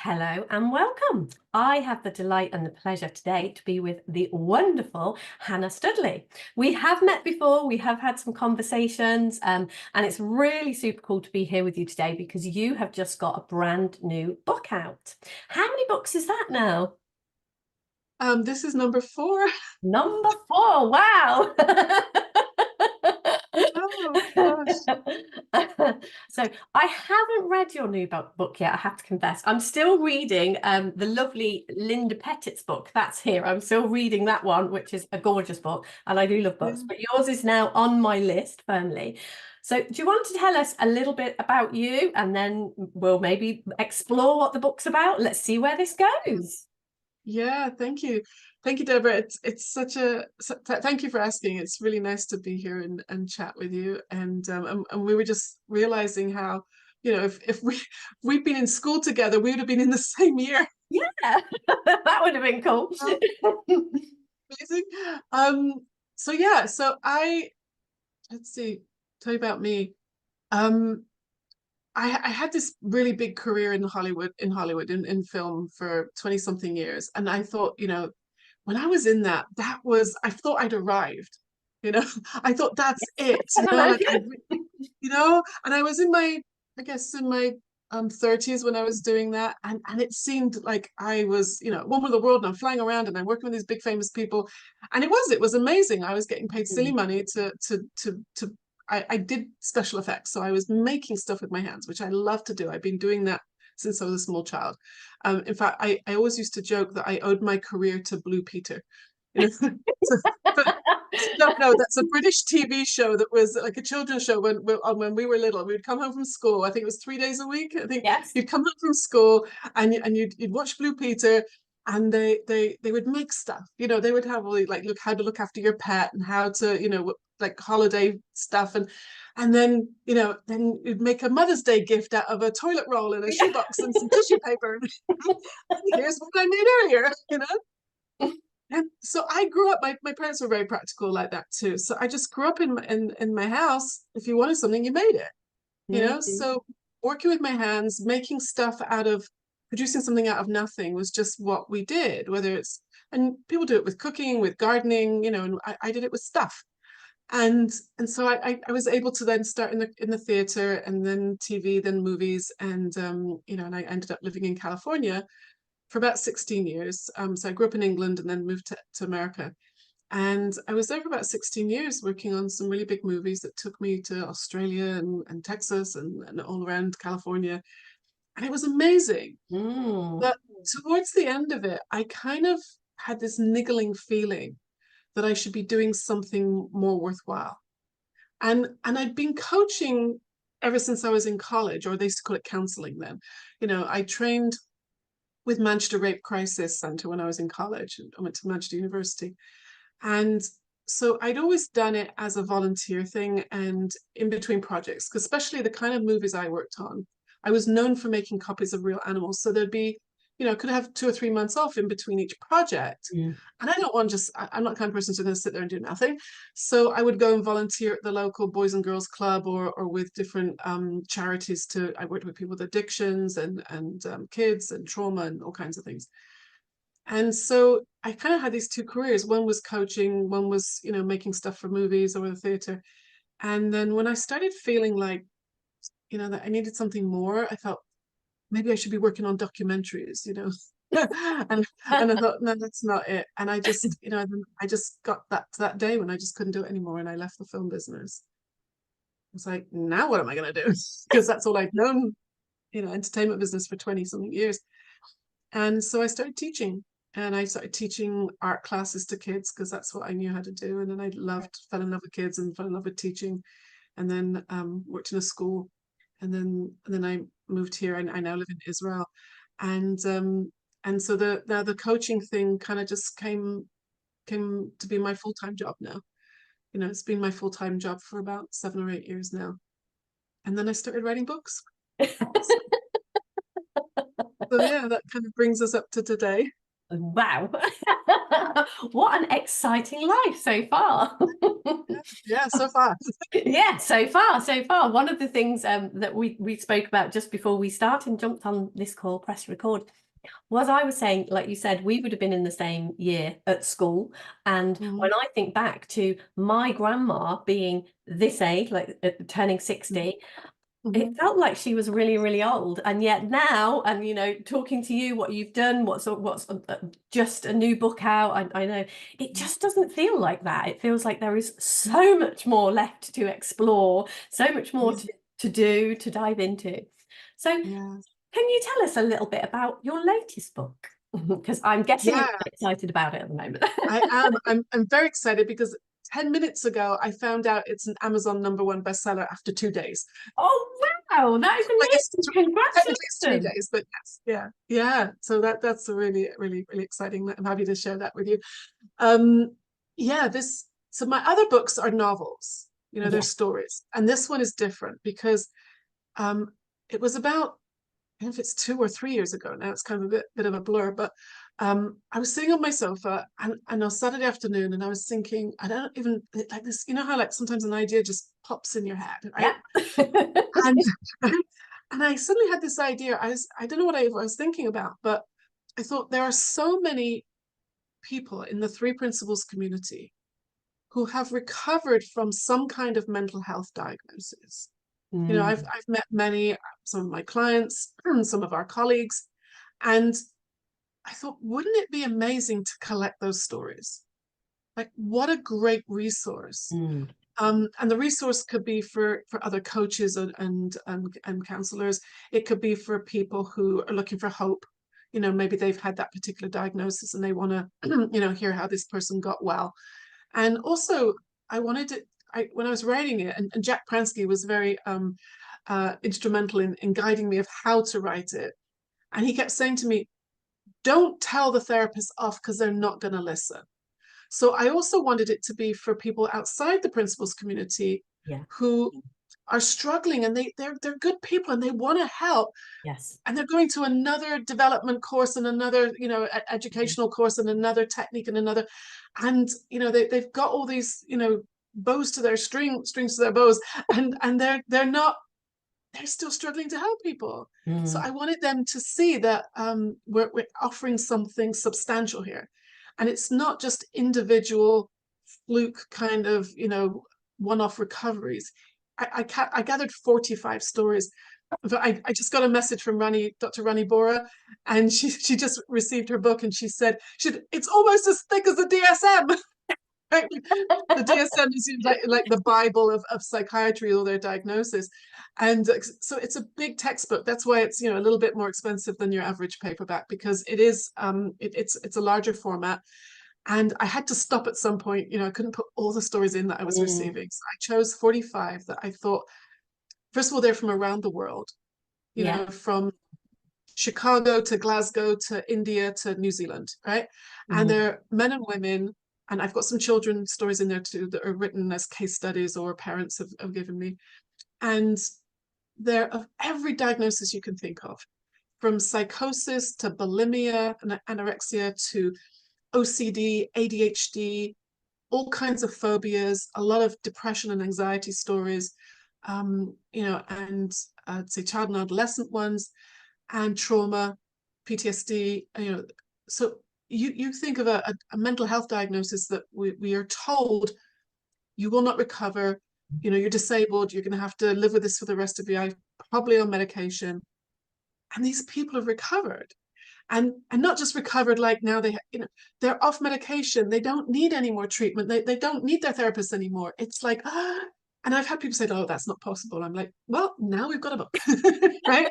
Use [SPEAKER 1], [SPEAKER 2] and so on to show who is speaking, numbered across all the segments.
[SPEAKER 1] Hello and welcome. I have the delight and the pleasure today to be with the wonderful Chana Studley. We have met before, we have had some conversations, and it's really super cool to be here with you today because you have just got a brand new book out. How many books is that now?
[SPEAKER 2] This is number 4.
[SPEAKER 1] Number 4. Wow.
[SPEAKER 2] Oh gosh.
[SPEAKER 1] So I haven't read your new book yet, I have to confess. I'm still reading the lovely Linda Pettit's book. That's here. I'm still reading that one, which is a gorgeous book, and I do love books,
[SPEAKER 2] Yeah.
[SPEAKER 1] but yours is now on my list firmly. So do you want to tell us a little bit about you, and then we'll maybe explore what the book's about? Let's see where this goes.
[SPEAKER 2] Yeah, thank you. Thank you, Deborah. It's thank you for asking. It's really nice to be here and chat with you. And we were just realizing how, if we'd been in school together, we would have been in the same year.
[SPEAKER 1] Yeah, that would have been cool.
[SPEAKER 2] Amazing. Um, so yeah, let's see, tell you about me. Um, I had this really big career in Hollywood in film for 20 something years. And I thought, when I was in I thought I'd arrived, you know, I thought that's it,
[SPEAKER 1] Hello.
[SPEAKER 2] and I was I guess in my 30s when I was doing that. And it seemed like I was, one with the world, and I'm flying around and I'm working with these big famous people. And it was amazing. I was getting paid silly money to I did special effects. So I was making stuff with my hands, which I love to do. I've been doing that since I was a small child. In fact, I always used to joke that I owed my career to Blue Peter. You know, so, but don't know, that's a British TV show that was like a children's show when we were little. We'd come home from school. I think it was 3 days a week. I think
[SPEAKER 1] Yes.
[SPEAKER 2] you'd come home from school and you'd watch Blue Peter, and they would make stuff. They would have all like look how to look after your pet and how to like holiday stuff, and then then you'd make a Mother's Day gift out of a toilet roll and a shoebox and some tissue paper. Here's what I made earlier. And so I grew up, my parents were very practical like that too. So I just grew up in my house. If you wanted something, you made it.
[SPEAKER 1] Mhm.
[SPEAKER 2] So working with my hands, making stuff producing something out of nothing was just what we did, and people do it with cooking, with gardening, and I did it with stuff. And so I was able to then start in the theater, and then TV, then movies, and I ended up living in California for about 16 years. So I grew up in England and then moved to America. And I was there for about 16 years working on some really big movies that took me to Australia and Texas and all around California. And it was amazing.
[SPEAKER 1] Mm.
[SPEAKER 2] But towards the end of it, I kind of had this niggling feeling that I should be doing something more worthwhile. And I'd been coaching ever since I was in college, or they used to call it counseling then. I trained with Manchester Rape Crisis Centre when I was in college. I went to Manchester University. And so I'd always done it as a volunteer thing and in between projects, because especially the kind of movies I worked on, I was known for making copies of real animals. So there'd be, I could have 2 or 3 months off in between each project.
[SPEAKER 1] Mm.
[SPEAKER 2] And I don't want I'm not the kind of person who's going to sit there and do nothing. So I would go and volunteer at the local Boys and Girls Club, or with different charities. I worked with people with addictions and kids and trauma and all kinds of things. And so I kind of had these two careers. One was coaching, one was, making stuff for movies or the theater. And then when I started feeling like, that I needed something more, I thought maybe I should be working on documentaries. And I thought, no, that's not it. And I just got that day when I just couldn't do it anymore, and I left the film business. I was like, now what am I going to do? Because that's all I've known, entertainment business for 20 something years. And so I started teaching, and I started teaching art classes to kids because that's what I knew how to do. And then fell in love with kids and fell in love with teaching, and then worked in a school. And then I moved here, and I now live in Israel. And so the coaching thing kind of just came to be my full-time job now. It's been my full-time job for about 7 or 8 years now. And then I started writing books. So yeah, that kind of brings us up to today.
[SPEAKER 1] Wow. What an exciting life so far.
[SPEAKER 2] Yeah, so far.
[SPEAKER 1] Yeah, so far, so far. One of the things that we spoke about just before we started and jumped on this call, press record, was I was saying, like you said, we would have been in the same year at school. And when I think back to my grandma being this age, like turning 60, it felt like she was really, really old. And yet now, and talking to you, what you've done, what's just a new book out, I know it just doesn't feel like that. It feels like there is so much more left to explore, so much more to do, to dive into. So can you tell us a little bit about your latest book? Because I'm guessing you're excited about it at the moment.
[SPEAKER 2] I am. I'm very excited because 10 minutes ago I found out it's an Amazon #1 bestseller after 2 days.
[SPEAKER 1] Oh wow, that is
[SPEAKER 2] Like
[SPEAKER 1] amazing!
[SPEAKER 2] technically it's 3
[SPEAKER 1] Congratulations.
[SPEAKER 2] days, but yes, yeah. So that's a really, really, really exciting. I'm happy to share that with you. Yeah, so my other books are novels, they're stories. And this one is different because it was about, I don't know if it's 2 or 3 years ago now, it's kind of a bit of a blur, but I was sitting on my sofa and on Saturday afternoon, and I was thinking, I don't even like this, how like sometimes an idea just pops in your head, right? And and I suddenly had this idea. I don't know what I was thinking about, but I thought there are so many people in the Three Principles community who have recovered from some kind of mental health diagnosis. I've met many, some of my clients, some of our colleagues, and I thought, wouldn't it be amazing to collect those stories? Like, what a great resource. And the resource could be for other coaches and counselors. It could be for people who are looking for hope. Maybe they've had that particular diagnosis and they want to, hear how this person got well. And also, I wanted to, when I was writing it, and Jack Pransky was very instrumental in guiding me of how to write it. And he kept saying to me, don't tell the therapist off because they're not going to listen. So I also wanted it to be for people outside the principles community who are struggling, and they're good people and they want to help.
[SPEAKER 1] Yes.
[SPEAKER 2] And they're going to another development course and another, educational course and another technique and another. And, they've got all these, bows to their strings to their bows, and they're still struggling to help people. So I wanted them to see that we're offering something substantial here. And it's not just individual fluke kind of, one-off recoveries. I gathered 45 stories. But I just got a message from Dr. Rani Bora, and she just received her book, and she said, it's almost as thick as the DSM. Right? The DSM is like the Bible of psychiatry, all their diagnosis. And so it's a big textbook. That's why it's a little bit more expensive than your average paperback, because it is it's a larger format. And I had to stop at some point. I couldn't put all the stories in that I was receiving. So I chose 45 that I thought, first of all, they're from around the world, from Chicago to Glasgow to India to New Zealand, right? And they're men and women. And I've got some children's stories in there too that are written as case studies or parents have given me. And they're of every diagnosis you can think of, from psychosis to bulimia and anorexia to OCD, ADHD, all kinds of phobias, a lot of depression and anxiety stories, and I'd say child and adolescent ones, and trauma, PTSD. So you think of a mental health diagnosis that we are told you will not recover. You're disabled. You're going to have to live with this for the rest of your life, probably on medication. And these people have recovered. And not just recovered, like now they're off medication. They don't need any more treatment. They don't need their therapist anymore. It's like, and I've had people say, oh, that's not possible. I'm like, well, now we've got a book, right?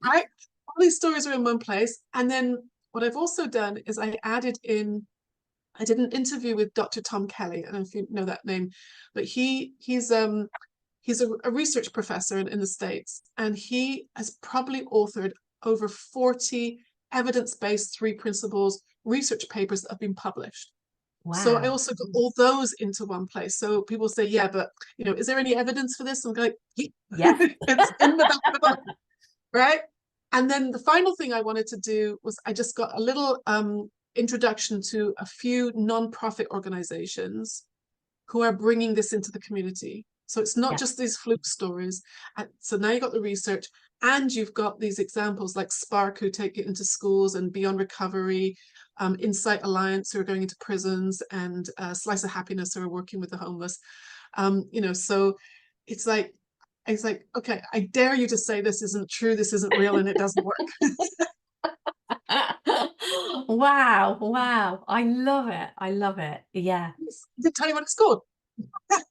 [SPEAKER 2] Right? All these stories are in one place. And then what I've also done is I did an interview with Dr. Tom Kelly. I don't know if you know that name, but he's a research professor in the States, and he has probably authored over 40 evidence-based Three Principles research papers that have been published. Wow. So I also got all those into one place. So people say, yeah, but is there any evidence for this? I'm like, yeah, it's in the back of the book, right? And then the final thing I wanted to do was I just got a little introduction to a few non-profit organizations who are bringing this into the community. So it's not just these fluke stories. So now you've got the research, and you've got these examples like Spark, who take it into schools, and Beyond Recovery, Insight Alliance, who are going into prisons, and Slice of Happiness, who are working with the homeless. You know, so it's like, okay, I dare you to say this isn't true, this isn't real, and it doesn't work.
[SPEAKER 1] Wow, wow. I love it. I love it. Yeah.
[SPEAKER 2] Did tell you what it's called?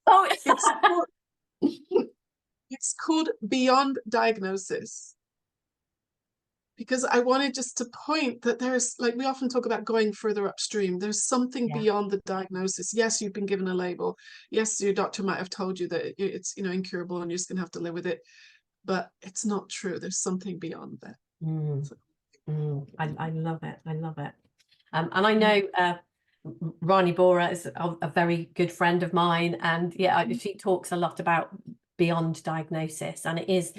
[SPEAKER 1] Oh,
[SPEAKER 2] It's called, it's called Beyond Diagnosis. Because I wanted just to point that there's, like, we often talk about going further upstream. There's something beyond the diagnosis. Yes, you've been given a label. Yes, your doctor might have told you that it's, you know, incurable and you're just gonna have to live with it. But it's not true. There's something beyond that. So.
[SPEAKER 1] I love it. I love it. And I know Rani Bora is a very good friend of mine, and she talks a lot about beyond diagnosis, and it is,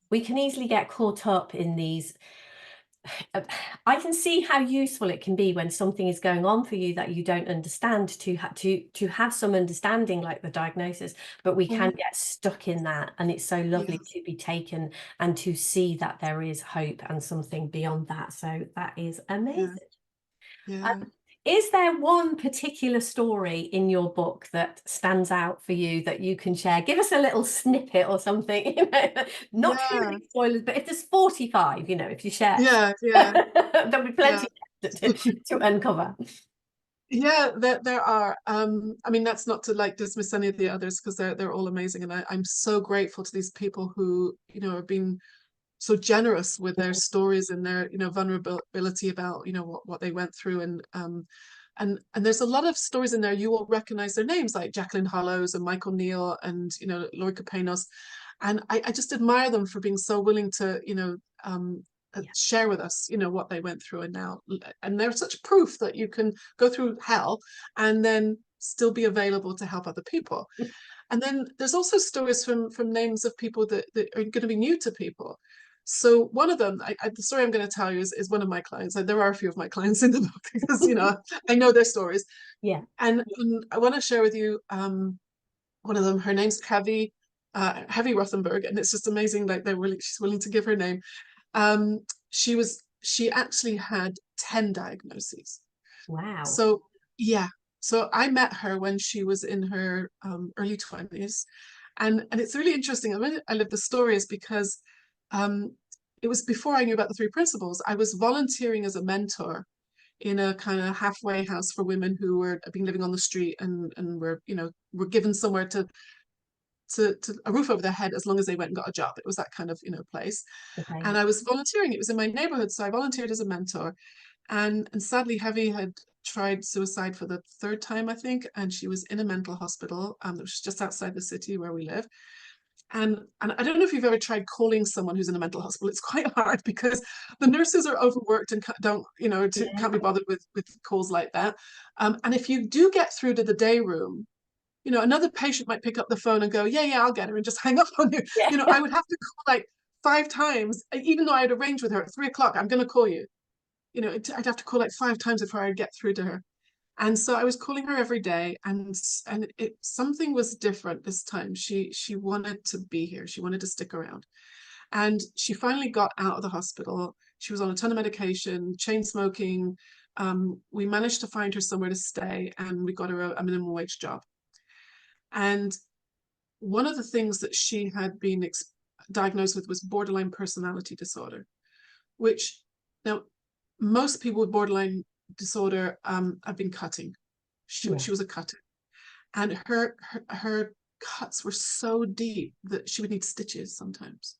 [SPEAKER 1] we can easily get caught up in these. I can see how useful it can be when something is going on for you that you don't understand, to have some understanding, like the diagnosis, but we can get stuck in that, and it's so lovely to be taken and to see that there is hope and something beyond that. So that is amazing. Is there one particular story in your book that stands out for you that you can share? Give us a little snippet or something, you know, not too many spoilers, but if there's 45, you know, if you share, there'll be plenty to uncover.
[SPEAKER 2] Yeah, there are. I mean, that's not to like dismiss any of the others, because they're all amazing, and I'm so grateful to these people who, you know, have been so generous with their stories and their, you know, vulnerability about, you know, what they went through. And there's a lot of stories in there you will recognize their names, like Jacqueline Hollows and Michael Neal and, you know, Lori Capenos. And I just admire them for being so willing to, you know, share with us, you know, what they went through. And they're such proof that you can go through hell and then still be available to help other people. And then there's also stories from names of people that are going to be new to people. So one of them, the story I'm going to tell you is one of my clients. There are a few of my clients in the book because, you know, I know their stories. And I want to share with you one of them. Her name's Heavy Rothenberg, and it's just amazing. Like, she's willing to give her name. She actually had 10 diagnoses.
[SPEAKER 1] Wow.
[SPEAKER 2] So so I met her when she was in her early 20s, and it's really interesting. The reason I live the story is because it was before I knew about the 3 principles. I was volunteering as a mentor in a kind of halfway house for women who were been living on the street and were, you know, were given somewhere to a roof over their head as long as they went and got a job. It was that kind of, you know, place. And I was volunteering. It was in my neighborhood, so I volunteered as a mentor. And sadly, Heavy had tried suicide for the 3rd time, I think, and she was in a mental hospital that was just outside the city where we live. And I don't know if you've ever tried calling someone who's in a mental hospital. It's quite hard because the nurses are overworked and don't, you know, can't be bothered with calls like that. And if you do get through to the day room, you know, another patient might pick up the phone and go, yeah, I'll get her, and just hang up on you. You know, I would have to call like 5 times, even though I had arranged with her at 3 o'clock, I'm going to call you. You know, I'd have to call like 5 times before I'd get through to her. And so I was calling her every day, and something was different this time. She wanted to be here. She wanted to stick around. And she finally got out of the hospital. She was on a ton of medication, chain smoking. We managed to find her somewhere to stay, and we got her a minimum wage job. And one of the things that she had been diagnosed with was borderline personality disorder, which, now, most people with borderline disorder have been cutting. She was a cutter, and her cuts were so deep that she would need stitches sometimes.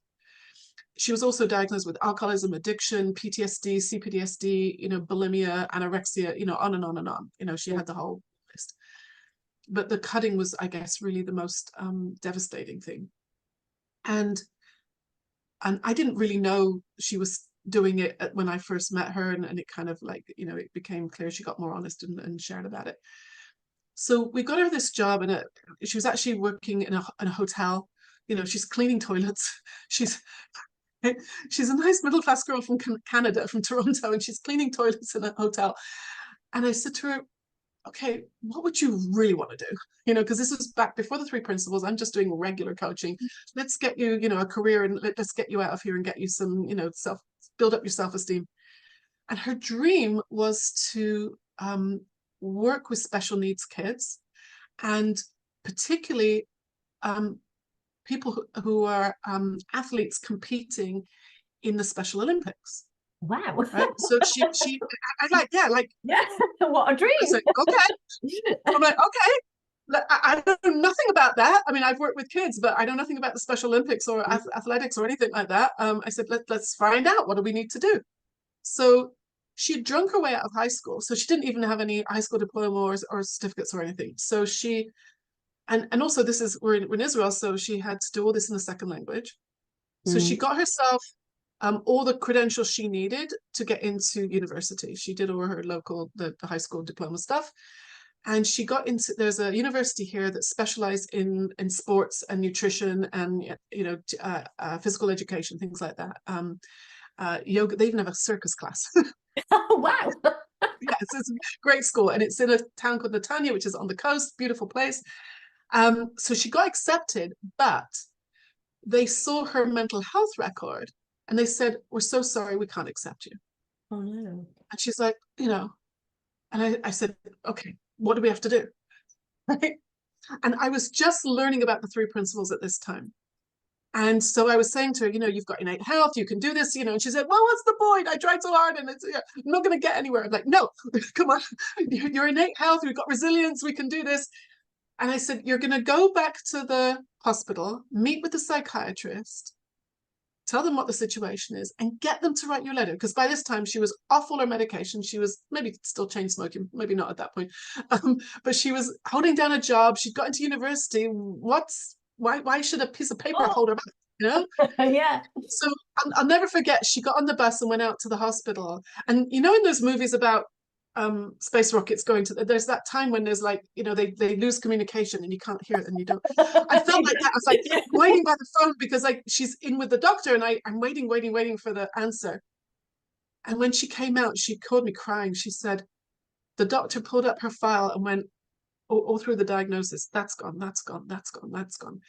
[SPEAKER 2] She was also diagnosed with alcoholism, addiction, PTSD, CPTSD, you know, bulimia, anorexia, you know, on and on and on. You know, she had the whole list. But the cutting was, I guess, really the most devastating thing. And I didn't really know she was doing it when I first met her, and it kind of, like, you know, it became clear. She got more honest and shared about it. So we got her this job, and she was actually working in a hotel. You know, she's cleaning toilets. She's a nice middle-class girl from Canada, from Toronto, and she's cleaning toilets in a hotel. And I said to her, okay, what would you really want to do? You know, because this was back before the three principles. I'm just doing regular coaching. Let's get you, you know, a career, and let's get you out of here and get you some, you know, build up your self-esteem. And her dream was to work with special needs kids, and particularly people who are athletes competing in the Special Olympics.
[SPEAKER 1] Wow.
[SPEAKER 2] Right. So I like, yeah, like,
[SPEAKER 1] Yeah, what a
[SPEAKER 2] I
[SPEAKER 1] dream.
[SPEAKER 2] was like, okay. I'm like, okay. I know nothing about that. I mean, I've worked with kids, but I know nothing about the Special Olympics or athletics or anything like that. I said, let's find out. What do we need to do? So she had drunk her way out of high school. So she didn't even have any high school diploma or certificates or anything. So she, and also this is, we're in Israel, so she had to do all this in a second language. So she got herself all the credentials she needed to get into university. She did all her local, the high school diploma stuff. And she got into, there's a university here that specialized in sports and nutrition and, you know, physical education, things like that. Yoga, they even have a circus class.
[SPEAKER 1] Oh, wow.
[SPEAKER 2] Yes, it's a great school. And it's in a town called Netanya, which is on the coast, beautiful place. So she got accepted, but they saw her mental health record and they said, we're so sorry, we can't accept you.
[SPEAKER 1] Oh, no.
[SPEAKER 2] And she's like, you know, and I said, okay, what do we have to do? Right. And I was just learning about the three principles at this time. And so I was saying to her, you know, you've got innate health, you can do this, you know, and she said, well, what's the point? I tried so hard and it's, I'm not going to get anywhere. I'm like, no, come on, you're innate health, we've got resilience, we can do this. And I said, you're going to go back to the hospital, meet with the psychiatrist, tell them what the situation is, and get them to write you a letter. Because by this time she was off all her medication. She was maybe still chain smoking, maybe not at that point, but she was holding down a job. She'd got into university. Why should a piece of paper hold her back? You know?
[SPEAKER 1] Yeah.
[SPEAKER 2] So I'll never forget. She got on the bus and went out to the hospital. And you know, in those movies about space rockets going to, there's that time when there's like, you know, they lose communication and you can't hear it and you don't. I felt like that. I was like waiting by the phone because like she's in with the doctor and I'm waiting for the answer. And when she came out, she called me crying. She said the doctor pulled up her file and went all through the diagnosis. That's gone, that's gone, that's gone, that's gone.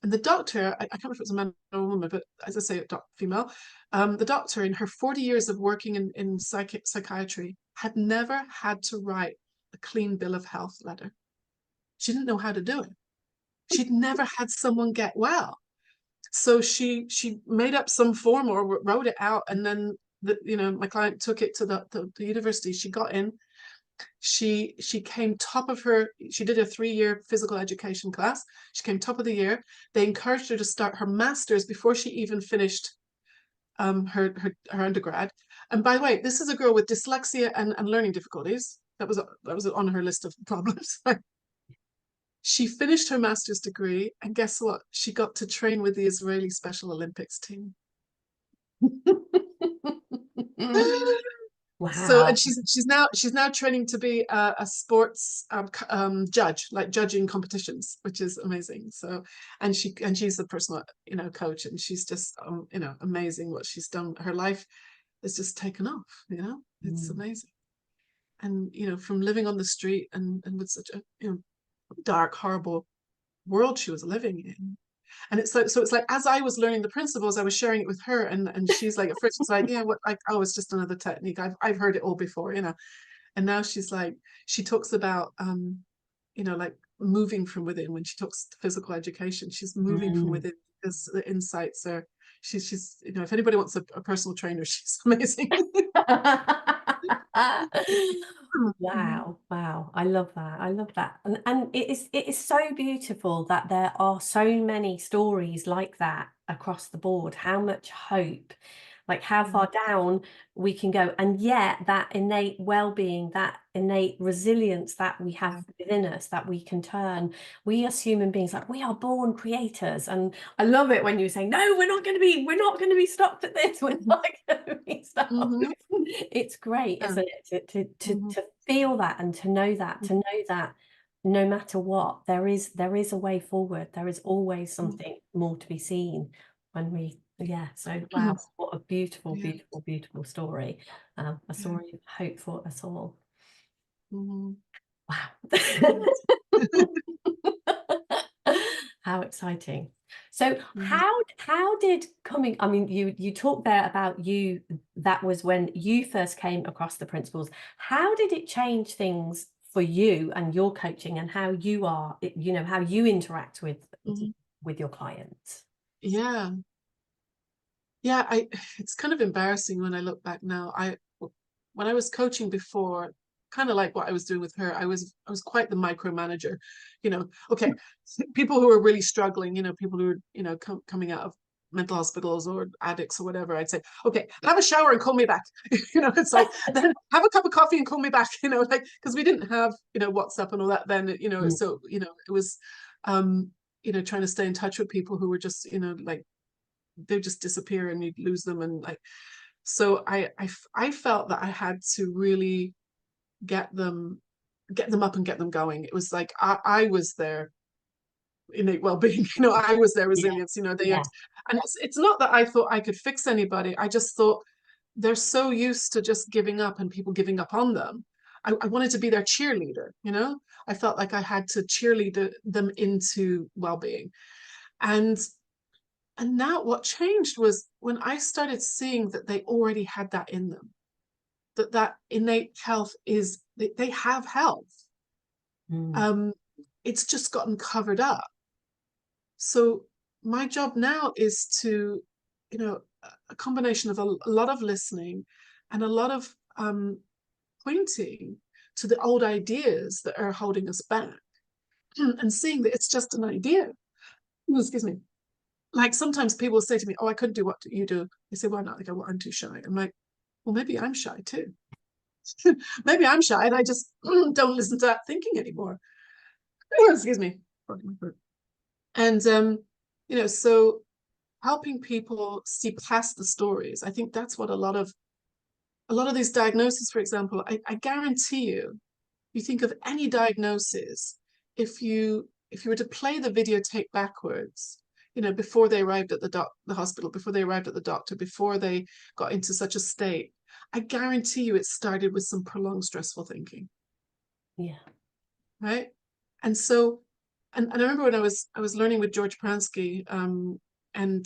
[SPEAKER 2] And the doctor, I can't remember if it was a man or a woman, but as I say, female, the doctor in her 40 years of working in psychiatry had never had to write a clean bill of health letter. She didn't know how to do it. She'd never had someone get well. So she made up some form or wrote it out. And then, you know, my client took it to the university. She got in. She came top of her, she did a 3-year physical education class. She came top of the year. They encouraged her to start her master's before she even finished her undergrad. And by the way, this is a girl with dyslexia and learning difficulties. That was on her list of problems. She finished her master's degree, and guess what? She got to train with the Israeli Special Olympics team. So,
[SPEAKER 1] Wow.
[SPEAKER 2] and she's now training to be a sports judge, like judging competitions, which is amazing. So, and she's a personal, you know, coach, and she's just you know, amazing what she's done. Her life has just taken off. You know, it's amazing. And you know, from living on the street and with such a, you know, dark, horrible world she was living in. And it's like, so it's like, as I was learning the principles, I was sharing it with her, and she's like, at first she's like, yeah, what, like, oh, it's just another technique. I've heard it all before, you know. And now she's like, she talks about you know, like moving from within. When she talks physical education, she's moving from within because the insights are, she's you know, if anybody wants a personal trainer, she's amazing.
[SPEAKER 1] Wow, wow. I love that. I love that. And it is so beautiful that there are so many stories like that across the board. How much hope, like how far down we can go. And yet that innate well-being, that innate resilience that we have within us, that we can turn. We as human beings, like we are born creators. And I love it when you say, no, we're not going to be stopped at this. We're not going to be stopped. It's great, isn't it? To feel that and to know that no matter what, there is a way forward. There is always something more to be seen when we, so wow, what a beautiful, beautiful, beautiful story. A story of hope for us all.
[SPEAKER 2] Mhm.
[SPEAKER 1] Wow.
[SPEAKER 2] Yes.
[SPEAKER 1] How exciting. So
[SPEAKER 2] Mhm.
[SPEAKER 1] how did coming, I mean, you talked there about you, that was when you first came across the principles. How did it change things for you and your coaching and how you are, you know, how you interact
[SPEAKER 2] Mhm.
[SPEAKER 1] with your clients?
[SPEAKER 2] Yeah. Yeah, it's kind of embarrassing when I look back now. When I was coaching before, kind of like what I was doing with her, I was quite the micromanager. Okay, people who are really struggling, people who are, coming out of mental hospitals or addicts or whatever, I'd say, okay, have a shower and call me back. It's like, then have a cup of coffee and call me back, like, because we didn't have, WhatsApp and all that then,
[SPEAKER 1] Mm,
[SPEAKER 2] so, it was, um, trying to stay in touch with people who were just, like, they just disappear and you'd lose them. And like, so I felt that I had to really get them up and get them going. It was like I was their innate well-being, I was their
[SPEAKER 1] yeah,
[SPEAKER 2] resilience, they had,
[SPEAKER 1] yeah.
[SPEAKER 2] and it's not that I thought I could fix anybody. I just thought they're so used to just giving up and people giving up on them. I wanted to be their cheerleader. I felt like I had to cheerlead them into well-being. and And now what changed was when I started seeing that they already had that in them, that innate health is, they have health.
[SPEAKER 1] Mm,
[SPEAKER 2] Um, it's just gotten covered up. So my job now is to, a combination of a lot of listening and a lot of pointing to the old ideas that are holding us back and seeing that it's just an idea. Excuse me. Like sometimes people say to me, "Oh, I couldn't do what you do." They say, "Why not?" They go, "Well, I'm too shy." I'm like, "Well, maybe I'm shy too. Maybe I'm shy, and I just don't listen to that thinking anymore." Excuse me. And so helping people see past the stories. I think that's what a lot of these diagnoses, for example. I guarantee you, you think of any diagnosis, if you were to play the videotape backwards, before they arrived at the hospital, before they arrived at the doctor, before they got into such a state, I guarantee you it started with some prolonged stressful thinking,
[SPEAKER 1] yeah.
[SPEAKER 2] right? And so, and I remember when I was learning with George Pransky, and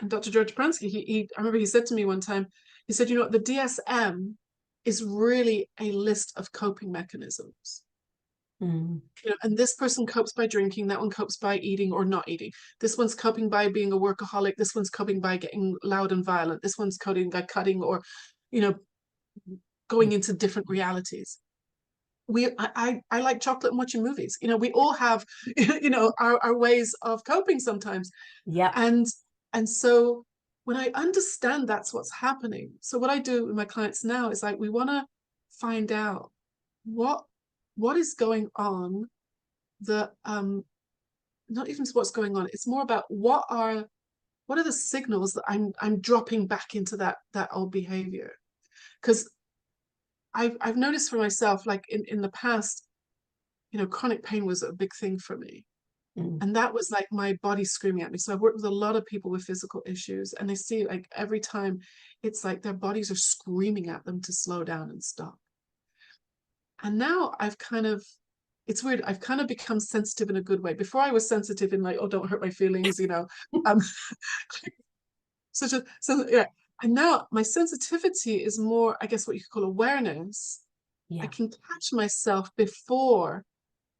[SPEAKER 2] Dr. George Pransky, I remember he said to me one time, he said, the DSM is really a list of coping mechanisms.
[SPEAKER 1] Mm,
[SPEAKER 2] And this person copes by drinking, that one copes by eating or not eating. This one's coping by being a workaholic. This one's coping by getting loud and violent. This one's coping by cutting or, you know, going into different realities. I like chocolate and watching movies. We all have, our ways of coping sometimes.
[SPEAKER 1] yep.
[SPEAKER 2] And so when I understand that's what's happening, so what I do with my clients now is like, we want to find out what is going on, that not even what's going on, it's more about what are the signals that I'm dropping back into that old behavior. Because I've noticed for myself, like in the past, chronic pain was a big thing for me.
[SPEAKER 1] Mm,
[SPEAKER 2] And that was like my body screaming at me. So I've worked with a lot of people with physical issues, and they see, like, every time it's like their bodies are screaming at them to slow down and stop. And now it's weird, I've kind of become sensitive in a good way. Before I was sensitive in like, oh, don't hurt my feelings, um so yeah. And now my sensitivity is more, I guess, what you could call awareness. I
[SPEAKER 1] yeah.
[SPEAKER 2] can catch myself before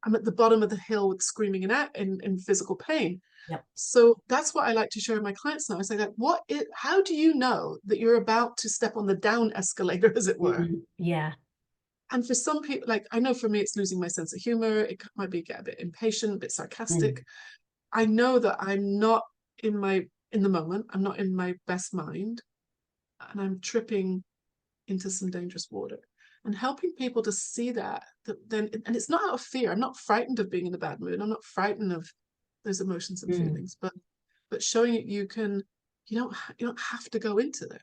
[SPEAKER 2] I'm at the bottom of the hill with screaming in physical pain.
[SPEAKER 1] Yep.
[SPEAKER 2] So that's what I like to share with my clients now. I say, like, how do you know that you're about to step on the down escalator, as it were?
[SPEAKER 1] Mm, yeah.
[SPEAKER 2] And for some people, like, I know for me, it's losing my sense of humor. It might be get a bit impatient, a bit
[SPEAKER 1] Mm.
[SPEAKER 2] sarcastic. I know that I'm not in the moment. I'm not in my best mind, and I'm tripping into some dangerous water. And helping people to see that then, and it's not out of fear. I'm not frightened of being in a bad mood. I'm not frightened of those emotions and
[SPEAKER 1] Mm.
[SPEAKER 2] feelings, but showing it, you don't have to go into it.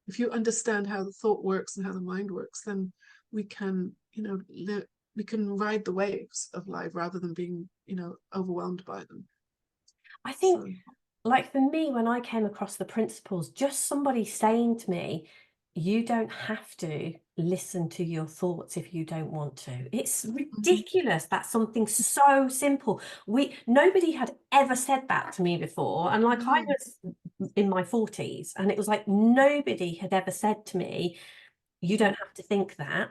[SPEAKER 2] If you understand how the thought works and how the mind works, then we can, we can ride the waves of life rather than being, overwhelmed by them.
[SPEAKER 1] I think,
[SPEAKER 2] So
[SPEAKER 1] like for me, when I came across the principles, just somebody saying to me, you don't have to listen to your thoughts if you don't want to. It's
[SPEAKER 2] Mhm.
[SPEAKER 1] ridiculous. That's something so simple. Nobody had ever said that to me before. And like I
[SPEAKER 2] No.
[SPEAKER 1] was in my 40s, and it was like nobody had ever said to me, you don't have to think that.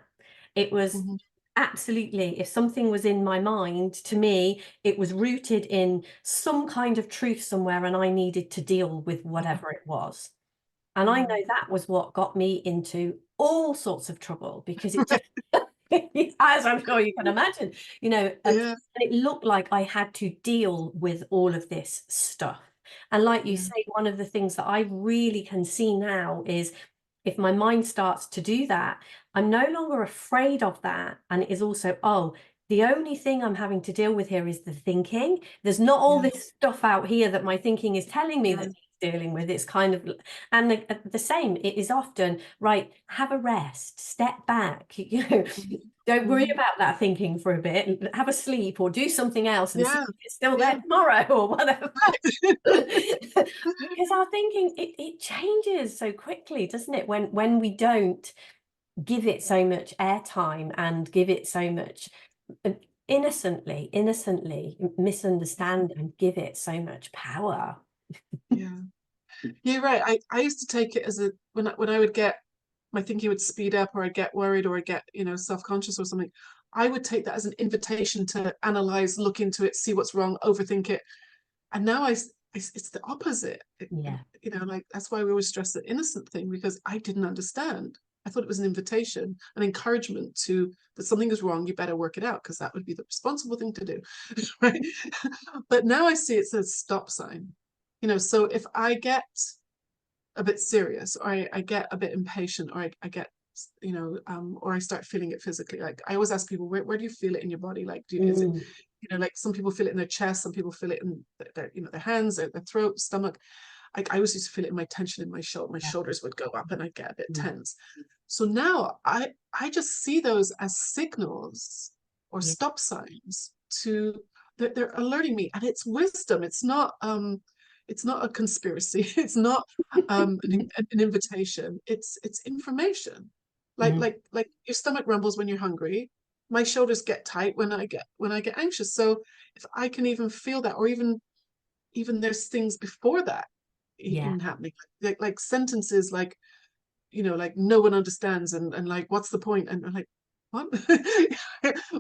[SPEAKER 1] It was
[SPEAKER 2] Mhm.
[SPEAKER 1] absolutely, if something was in my mind, to me, it was rooted in some kind of truth somewhere, and I needed to deal with whatever it was. And I
[SPEAKER 2] Yeah.
[SPEAKER 1] know that was what got me into all sorts of trouble, because it just, as I'm sure you can imagine, and
[SPEAKER 2] Yeah.
[SPEAKER 1] it looked like I had to deal with all of this stuff. And like you
[SPEAKER 2] Yeah.
[SPEAKER 1] say, one of the things that I really can see now is if my mind starts to do that, I'm no longer afraid of that. And it is also, oh, the only thing I'm having to deal with here is the thinking. There's not all
[SPEAKER 2] Yeah.
[SPEAKER 1] this stuff out here that my thinking is telling me that
[SPEAKER 2] Yeah.
[SPEAKER 1] it's dealing with. It's kind of, and the same, it is often, right, have a rest, step back,
[SPEAKER 2] Mhm.
[SPEAKER 1] don't worry
[SPEAKER 2] Mhm.
[SPEAKER 1] about that thinking for a bit, have a sleep or do something else and see
[SPEAKER 2] Yeah.
[SPEAKER 1] if it's still there
[SPEAKER 2] Yeah.
[SPEAKER 1] tomorrow or whatever.
[SPEAKER 2] Right.
[SPEAKER 1] Because our thinking, it changes so quickly, doesn't it? When we don't give it so much airtime and give it so much uh, innocently misunderstand and give it so much power.
[SPEAKER 2] Yeah. You're right. I used to take it as a when I would get my thinking would speed up or I'd get worried or I'd get, self-conscious or something. I would take that as an invitation to analyze, look into it, see what's wrong, overthink it. And now it's the opposite.
[SPEAKER 1] Yeah.
[SPEAKER 2] Like that's why we always stress the innocent thing because I didn't understand. I thought it was an invitation, an encouragement to that something is wrong, you better work it out because that would be the responsible thing to do. Right. But now I see it's a stop sign. So if I get a bit serious or I get a bit impatient or I get or I start feeling it physically. Like I always ask people, where do you feel it in your body? Like, is it,
[SPEAKER 1] Mm,
[SPEAKER 2] like some people feel it in their chest, some people feel it in their hands, their throat, stomach. I always used to feel it in my tension in my shoulder. My
[SPEAKER 1] yeah.
[SPEAKER 2] shoulders would go up and I'd get a bit
[SPEAKER 1] Mm,
[SPEAKER 2] tense. So now I just see those as signals or
[SPEAKER 1] yeah.
[SPEAKER 2] stop signs to they're alerting me, and it's wisdom. It's not a conspiracy. It's not an invitation. It's information. Like
[SPEAKER 1] Mm,
[SPEAKER 2] like like your stomach rumbles when you're hungry. My shoulders get tight when I get anxious. So if I can even feel that, or even there's things before that
[SPEAKER 1] yeah.
[SPEAKER 2] even happening, like sentences like no one understands and like what's the point, and I'm like what.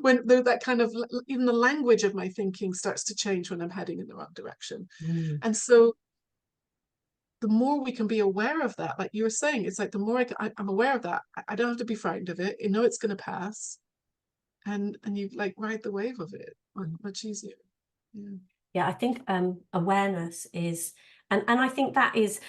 [SPEAKER 2] When that kind of even the language of my thinking starts to change when I'm heading in the wrong direction.
[SPEAKER 1] Mm,
[SPEAKER 2] And so the more we can be aware of that, like you were saying, it's like the more I'm aware of that, I don't have to be frightened of it. It's going to pass, and you like ride the wave of it
[SPEAKER 1] mm.
[SPEAKER 2] much easier. Yeah.
[SPEAKER 1] Yeah, I think awareness is, and I think that is,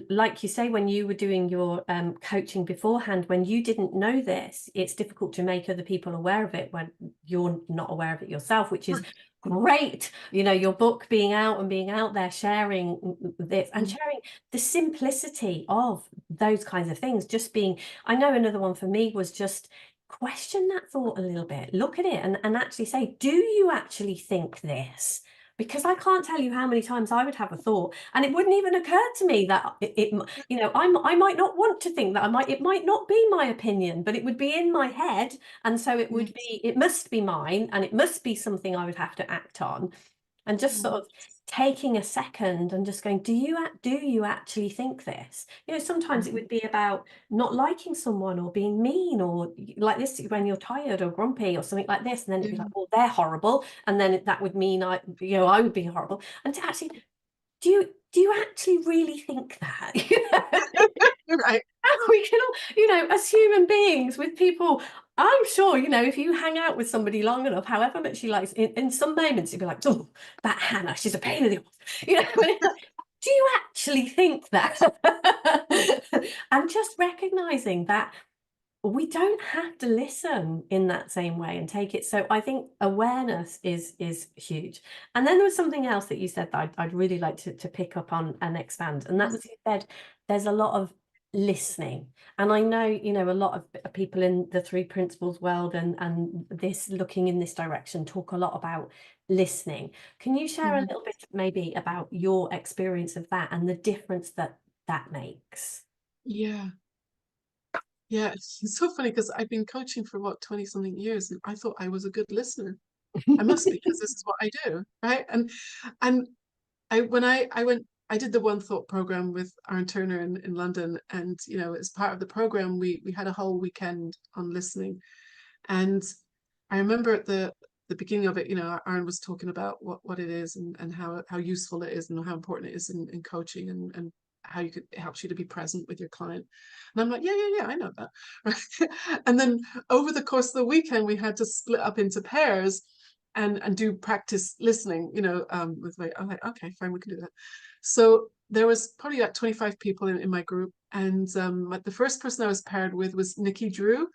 [SPEAKER 1] like you say, when you were doing your coaching beforehand, when you didn't know this, it's difficult to make other people aware of it when you're not aware of it yourself, which is
[SPEAKER 2] Right.
[SPEAKER 1] great. Your book being out and being out there, sharing this and
[SPEAKER 2] Mhm.
[SPEAKER 1] sharing the simplicity of those kinds of things. Just being, I know another one for me was just question that thought a little bit, look at it and actually say, do you actually think this? Because I can't tell you how many times I would have a thought and it wouldn't even occur to me that I might not want to think that. It might not be my opinion, but it would be in my head. And so
[SPEAKER 2] Yes.
[SPEAKER 1] it must be mine and it must be something I would have to act on. And just
[SPEAKER 2] Mm.
[SPEAKER 1] sort of taking a second and just going, do you actually think this? Sometimes it
[SPEAKER 2] Mhm.
[SPEAKER 1] would be about not liking someone or being mean or like this when you're tired or grumpy or something like this. And then it'd be
[SPEAKER 2] Yeah.
[SPEAKER 1] like, well, they're horrible. And then that would mean I would be horrible. And to actually, do you actually really think that?
[SPEAKER 2] Right.
[SPEAKER 1] We can all, as human beings with people, I'm sure, if you hang out with somebody long enough, however much you like, in some moments you'd be like, oh, that Hannah, she's a pain in the ass. And it's like, do you actually think that? And just recognizing that we don't have to listen in that same way and take it. So I think awareness is huge. And then there was something else that you said that I'd really like to pick up on and expand. And that
[SPEAKER 2] Mhm.
[SPEAKER 1] was, you said there's a lot of listening. And I know, a lot of people in the three principles world and this looking in this direction talk a lot about listening. Can you share a
[SPEAKER 2] Mhm.
[SPEAKER 1] little bit maybe about your experience of that and the difference that that makes?
[SPEAKER 2] Yeah. Yeah, it's so funny because I've been coaching for what, 20 something years, and I thought I was a good listener. I must be, because this is what I do, right? And I when I went, I did the One Thought program with Aaron Turner in London, and you know, as part of the program, we had a whole weekend on listening. And I remember at the beginning of it, you know, Aaron was talking about what it is, and how useful it is, and how important it is in coaching, and how it helps you to be present with your client. And I'm like, yeah, I know that. Right? And then over the course of the weekend, we had to split up into pairs and do practice listening, you know, with my, I'm like, okay, fine, we can do that. So there was probably like 25 people in my group. And the first person I was paired with was Nikki Drew.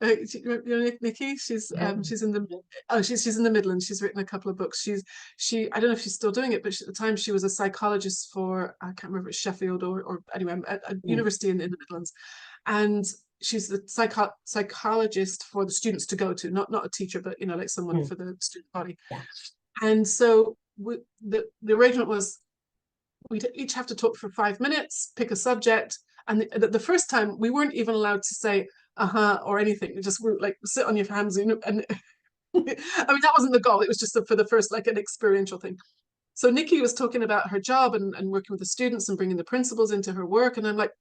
[SPEAKER 2] You know, Nikki, she's in the, oh, she's in the Midlands. She's written a couple of books. I don't know if she's still doing it, but at the time she was a psychologist for, I can't remember if it's Sheffield or anyway, a university in the Midlands. And she's the psychologist for the students to go to, not a teacher, but you know, like someone for the student body.
[SPEAKER 1] Yeah.
[SPEAKER 2] And so the arrangement was we'd each have to talk for 5 minutes, pick a subject. And the first time we weren't even allowed to say or anything. We just like sit on your hands, you know, and I mean, that wasn't the goal. It was just for the first, like, an experiential thing. So Nikki was talking about her job and working with the students and bringing the principals into her work. And I'm like,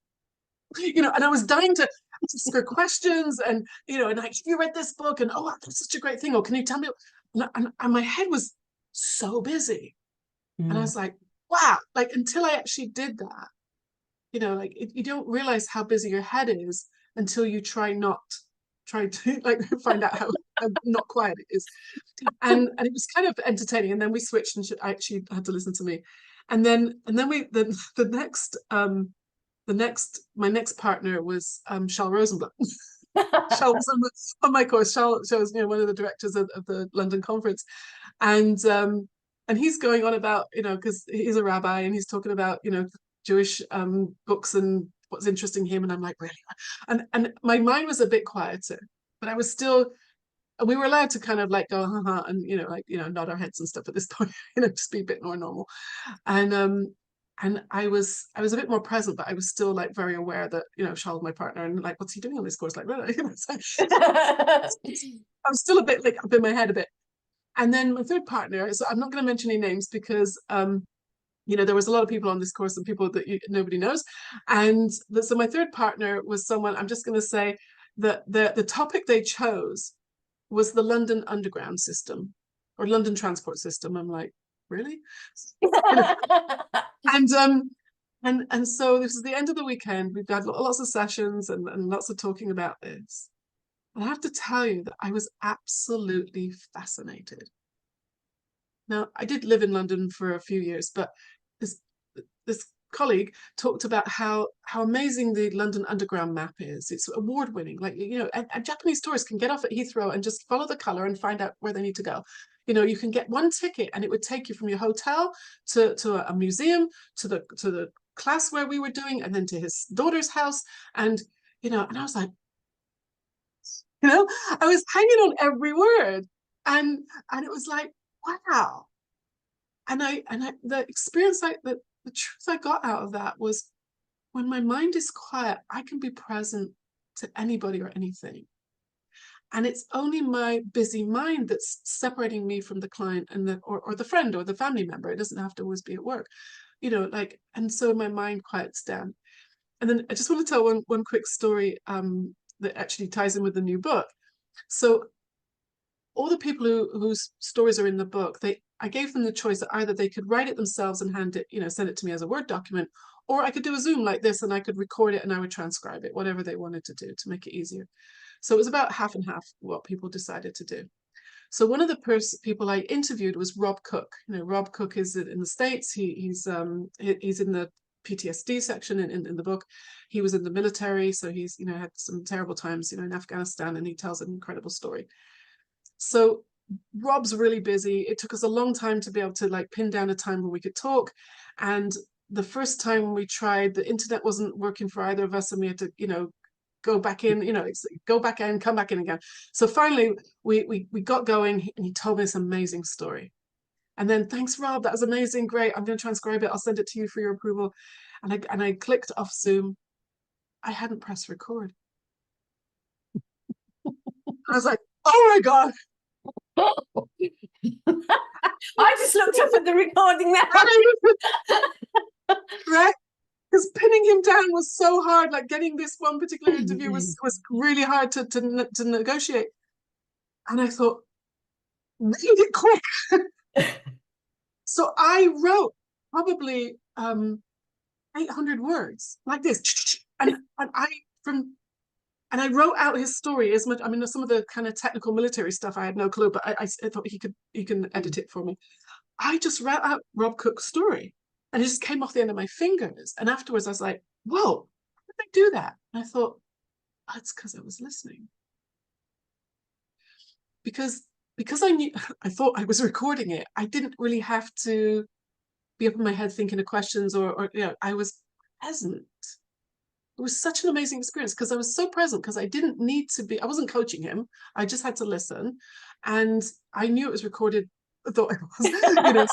[SPEAKER 2] you know, and I was dying to ask her questions, and, you know, and like, have you read this book? And, oh, that's such a great thing. Or can you tell me? And my head was so busy. And I was like, wow, like, until I actually did that, you know, like, you don't realize how busy your head is until you try to like find out how not quiet it is. And it was kind of entertaining. And then we switched, and I actually had to listen to me. And then my next partner was Shal Rosenblatt. Shal was on my course. Shal was, you know, one of the directors of the London conference. And he's going on about, you know, because he's a rabbi, and he's talking about, you know, Jewish books and what's interesting him. And I'm like, really? And my mind was a bit quieter, but I was still, we were allowed to kind of like go, and, you know, like, you know, nod our heads and stuff at this point, you know, just be a bit more normal. And I was a bit more present, but I was still like very aware that, you know, Charles, my partner, and like, what's he doing on this course? Like, really? You know, so I was still a bit like up in my head a bit. And then my third partner, so I'm not going to mention any names because you know, there was a lot of people on this course and people that nobody knows. And so my third partner was someone, I'm just going to say that the topic they chose was the London Underground system or London transport system. I'm like, really? You know? And so this is the end of the weekend. We've had lots of sessions and lots of talking about this. And I have to tell you that I was absolutely fascinated. Now, I did live in London for a few years, but this colleague talked about how amazing the London Underground map is. It's award-winning. Like, you know, a Japanese tourist can get off at Heathrow and just follow the color and find out where they need to go. You know, you can get one ticket and it would take you from your hotel to a museum, to the class where we were doing, and then to his daughter's house. And, you know, and I was like, you know, I was hanging on every word. And it was like, wow. And the experience, like the truth I got out of that was, when my mind is quiet, I can be present to anybody or anything. And it's only my busy mind that's separating me from the client and or the friend or the family member. It doesn't have to always be at work, you know, like, and so my mind quiets down. And then I just want to tell one quick story that actually ties in with the new book. So all the people whose stories are in the book, I gave them the choice that either they could write it themselves and hand it, you know, send it to me as a Word document, or I could do a Zoom like this and I could record it and I would transcribe it, whatever they wanted to do to make it easier. So it was about half and half what people decided to do. So one of the people I interviewed was Rob Cook. You know, Rob Cook is in the States. He's in the PTSD section in the book. He was in the military, so he's, you know, had some terrible times, you know, in Afghanistan, and he tells an incredible story. So Rob's really busy. It took us a long time to be able to like pin down a time when we could talk. And the first time we tried, the internet wasn't working for either of us, and we had to, you know, go back in, you know, go back in, come back in again. So finally we got going, and he told me this amazing story. And then, thanks, Rob, that was amazing, great, I'm going to transcribe it, I'll send it to you for your approval. And I clicked off Zoom. I hadn't pressed record. I was like, oh my God.
[SPEAKER 1] I just looked up at the recording there.
[SPEAKER 2] Right? Because pinning him down was so hard. Like getting this one particular interview was really hard to negotiate. And I thought, read it quick. So I wrote probably 800 words like this, and I wrote out his story as much. I mean, some of the kind of technical military stuff I had no clue, but I thought he can edit it for me. I just wrote out Rob Cook's story, and it just came off the end of my fingers. And afterwards, I was like, "Whoa, how did I do that?" And I thought, "That's because I was listening." Because I knew, I thought I was recording it. I didn't really have to be up in my head thinking of questions, or I was present. It was such an amazing experience because I was so present, because I didn't need to be, I wasn't coaching him. I just had to listen, and I knew it was recorded. I thought it was,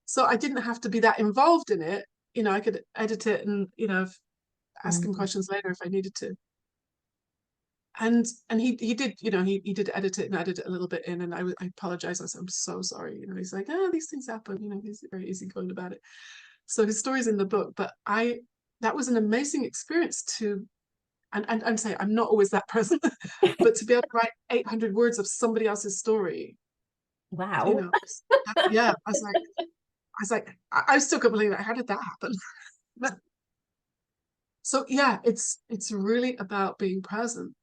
[SPEAKER 2] so I didn't have to be that involved in it. I could edit it and ask him questions later if I needed to. And he did, he did edit it and added a little bit in, and I apologized. I said, I'm so sorry. He's like, these things happen. He's very easygoing about it. So his story's in the book, but that was an amazing experience and I'm saying I'm not always that present, but to be able to write 800 words of somebody else's story.
[SPEAKER 1] Wow.
[SPEAKER 2] Yeah, I was like, I still can't believe it. How did that happen? So yeah, it's really about being present,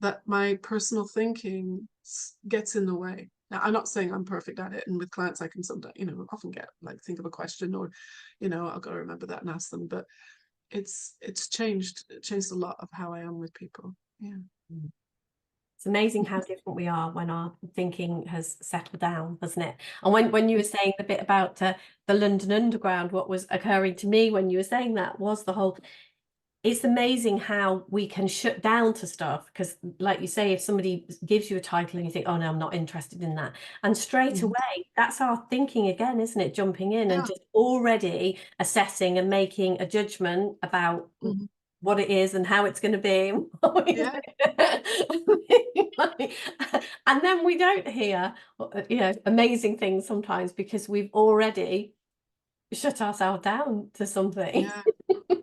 [SPEAKER 2] that my personal thinking gets in the way. Now, I'm not saying I'm perfect at it, and with clients I can sometimes, often get like think of a question, or I'll go remember that and ask them, but it's changed a lot of how I am with people. Yeah.
[SPEAKER 1] It's amazing how different we are when our thinking has settled down, hasn't it? And when you were saying the bit about the London Underground, what was occurring to me when you were saying that was the whole, it's amazing how we can shut down to stuff, because like you say, if somebody gives you a title and you think, oh no, I'm not interested in that, and straight away that's our thinking again, isn't it, jumping in and just already assessing and making a judgment about what it is and how it's going to be.
[SPEAKER 2] Yeah.
[SPEAKER 1] And then we don't hear amazing things sometimes because we've already shut ourselves down to something.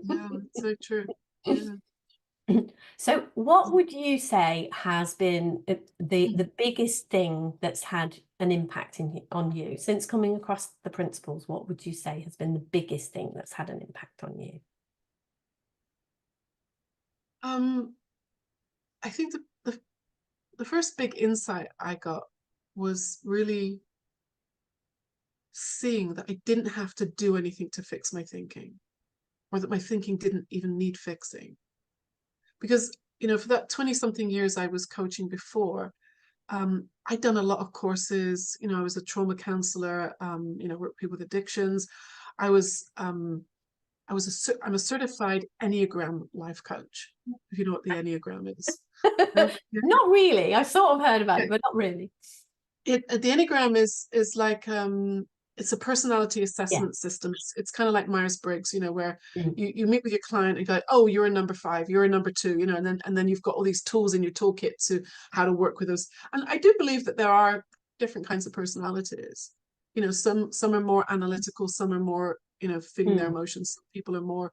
[SPEAKER 2] Yeah, it's so true. Yeah.
[SPEAKER 1] So what would you say has been the biggest thing that's had an impact on you since coming across the principles? What would you say has been the biggest thing that's had an impact on you?
[SPEAKER 2] I think the first big insight I got was really seeing that I didn't have to do anything to fix my thinking, or that my thinking didn't even need fixing. Because, for that 20-something years I was coaching before, I'd done a lot of courses. I was a trauma counselor, worked with people with addictions. I'm a certified Enneagram life coach, if you know what the Enneagram is.
[SPEAKER 1] Not really. I sort of heard about it, but not really.
[SPEAKER 2] The Enneagram is like it's a personality assessment system. It's kind of like Myers-Briggs, where you meet with your client and go, oh, you're a number 5, you're a number 2, and then you've got all these tools in your toolkit to how to work with those. And I do believe that there are different kinds of personalities. Some are more analytical, some are more, feeling their emotions. Some people are more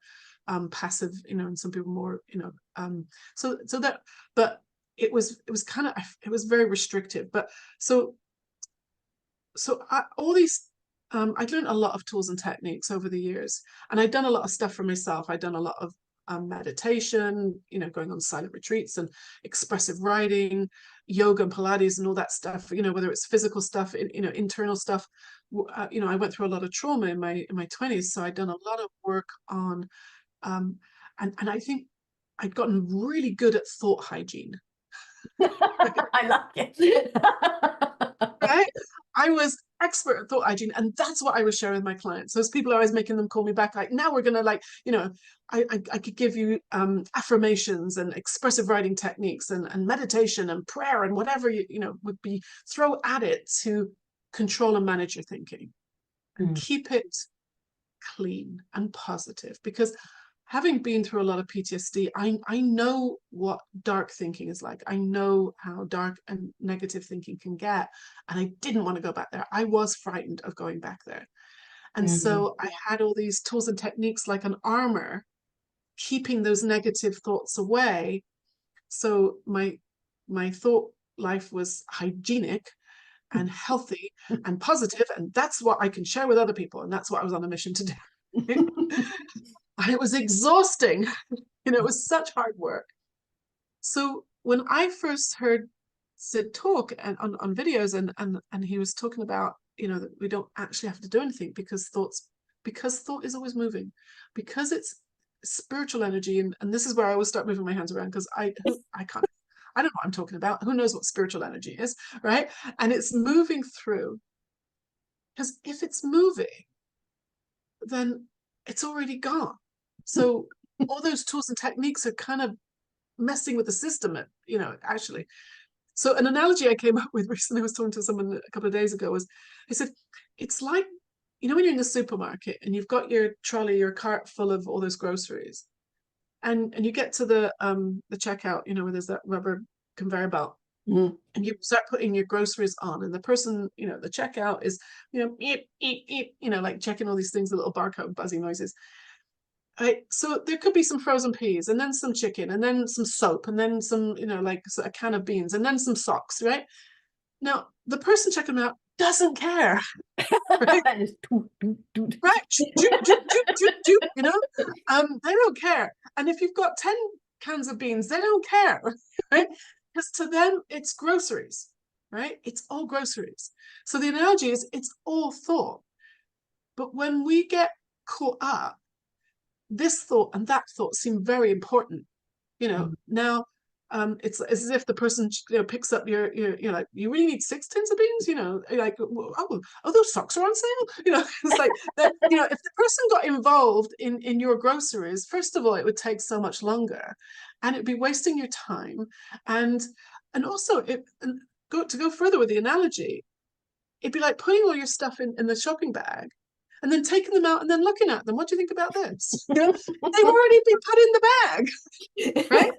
[SPEAKER 2] passive, and some people more, so that, but it was very restrictive. But all these, I'd learned a lot of tools and techniques over the years, and I'd done a lot of stuff for myself. I'd done a lot of meditation, going on silent retreats and expressive writing, yoga and Pilates and all that stuff, whether it's physical stuff, internal stuff. I went through a lot of trauma in my 20s, so I'd done a lot of work on, and I think I'd gotten really good at thought hygiene.
[SPEAKER 1] I like it.
[SPEAKER 2] Right? I was expert at thought hygiene, and that's what I was sharing with my clients. Those people are always making them call me back, like, now we're gonna, like, I could give you affirmations and expressive writing techniques and meditation and prayer and whatever would be throw at it to control and manage your thinking and keep it clean and positive. Because having been through a lot of PTSD, I know what dark thinking is like. I know how dark and negative thinking can get. And I didn't want to go back there. I was frightened of going back there. And so I had all these tools and techniques like an armor, keeping those negative thoughts away. So my thought life was hygienic and healthy and positive, and that's what I can share with other people. And that's what I was on a mission to do. And it was exhausting. It was such hard work. So when I first heard Sid talk and on videos, and he was talking about, that we don't actually have to do anything because thought is always moving, because it's spiritual energy, and this is where I always start moving my hands around, because I can't, I don't know what I'm talking about. Who knows what spiritual energy is, right? And it's moving through, because if it's moving, then it's already gone. So all those tools and techniques are kind of messing with the system, actually. So an analogy I came up with recently, I was talking to someone a couple of days ago, was I said, it's like, when you're in the supermarket and you've got your trolley, your cart full of all those groceries, and you get to the checkout, where there's that rubber conveyor belt, and you start putting your groceries on, and the person, the checkout is, eep, eep, eep, like checking all these things, the little barcode buzzing noises. Right. So there could be some frozen peas, and then some chicken, and then some soap, and then some, like a can of beans, and then some socks, right? Now, the person checking them out doesn't care. Right? Right. They don't care. And if you've got 10 cans of beans, they don't care, right? Because to them, it's groceries, right? It's all groceries. So the analogy is it's all thought. But when we get caught up, this thought and that thought seem very important. Now it's as if the person picks up your like, you really need 6 tins of beans, like, oh, those socks are on sale. It's like that. If the person got involved in your groceries, first of all, it would take so much longer, and it'd be wasting your time, and also to go further with the analogy, it'd be like putting all your stuff in the shopping bag and then taking them out and then looking at them. What do you think about this? They've already been put in the bag, right?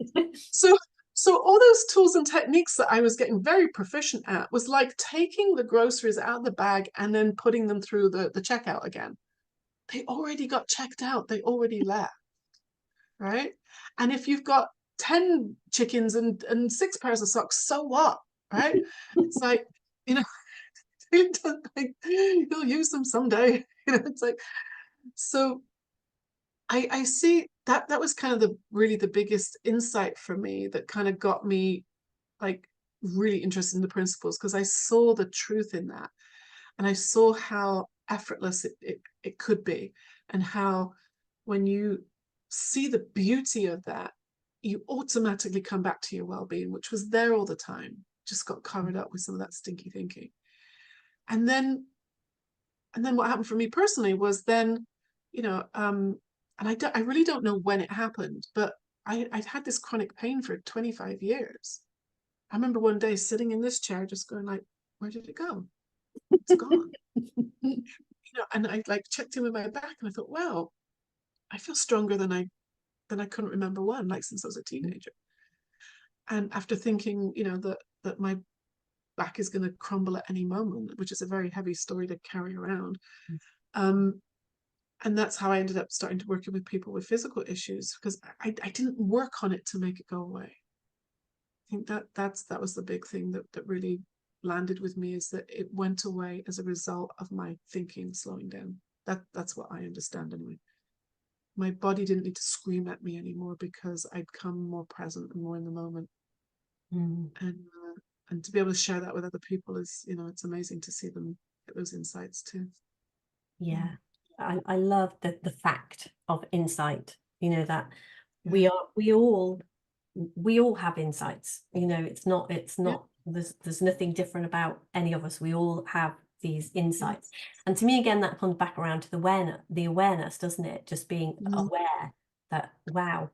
[SPEAKER 2] So all those tools and techniques that I was getting very proficient at was like taking the groceries out of the bag and then putting them through the checkout again. They already got checked out. They already left, right? And if you've got 10 chickens and 6 pairs of socks, so what, right? It's like, you'll use them someday. It's like, so I see that was kind of the biggest insight for me, that kind of got me like really interested in the principles, because I saw the truth in that, and I saw how effortless it could be, and how when you see the beauty of that, you automatically come back to your well-being, which was there all the time, just got covered up with some of that stinky thinking. And then what happened for me personally was then, and I really don't know when it happened, but I'd had this chronic pain for 25 years. I remember one day sitting in this chair just going like, where did it go? It's gone. And I like checked in with my back, and I thought, wow, I feel stronger than I couldn't remember like since I was a teenager. And after thinking, that my back is going to crumble at any moment, which is a very heavy story to carry around. And that's how I ended up starting to work with people with physical issues, because I didn't work on it to make it go away. I think that was the big thing that really landed with me, is that it went away as a result of my thinking slowing down. That's what I understand anyway. My body didn't need to scream at me anymore, because I'd come more present and more in the moment. And to be able to share that with other people is, it's amazing to see them get those insights too.
[SPEAKER 1] Yeah, I love the fact of insight, that we all have insights. It's not there's nothing different about any of us. We all have these insights. And to me, again, that comes back around to the awareness, doesn't it? Just being aware that, wow,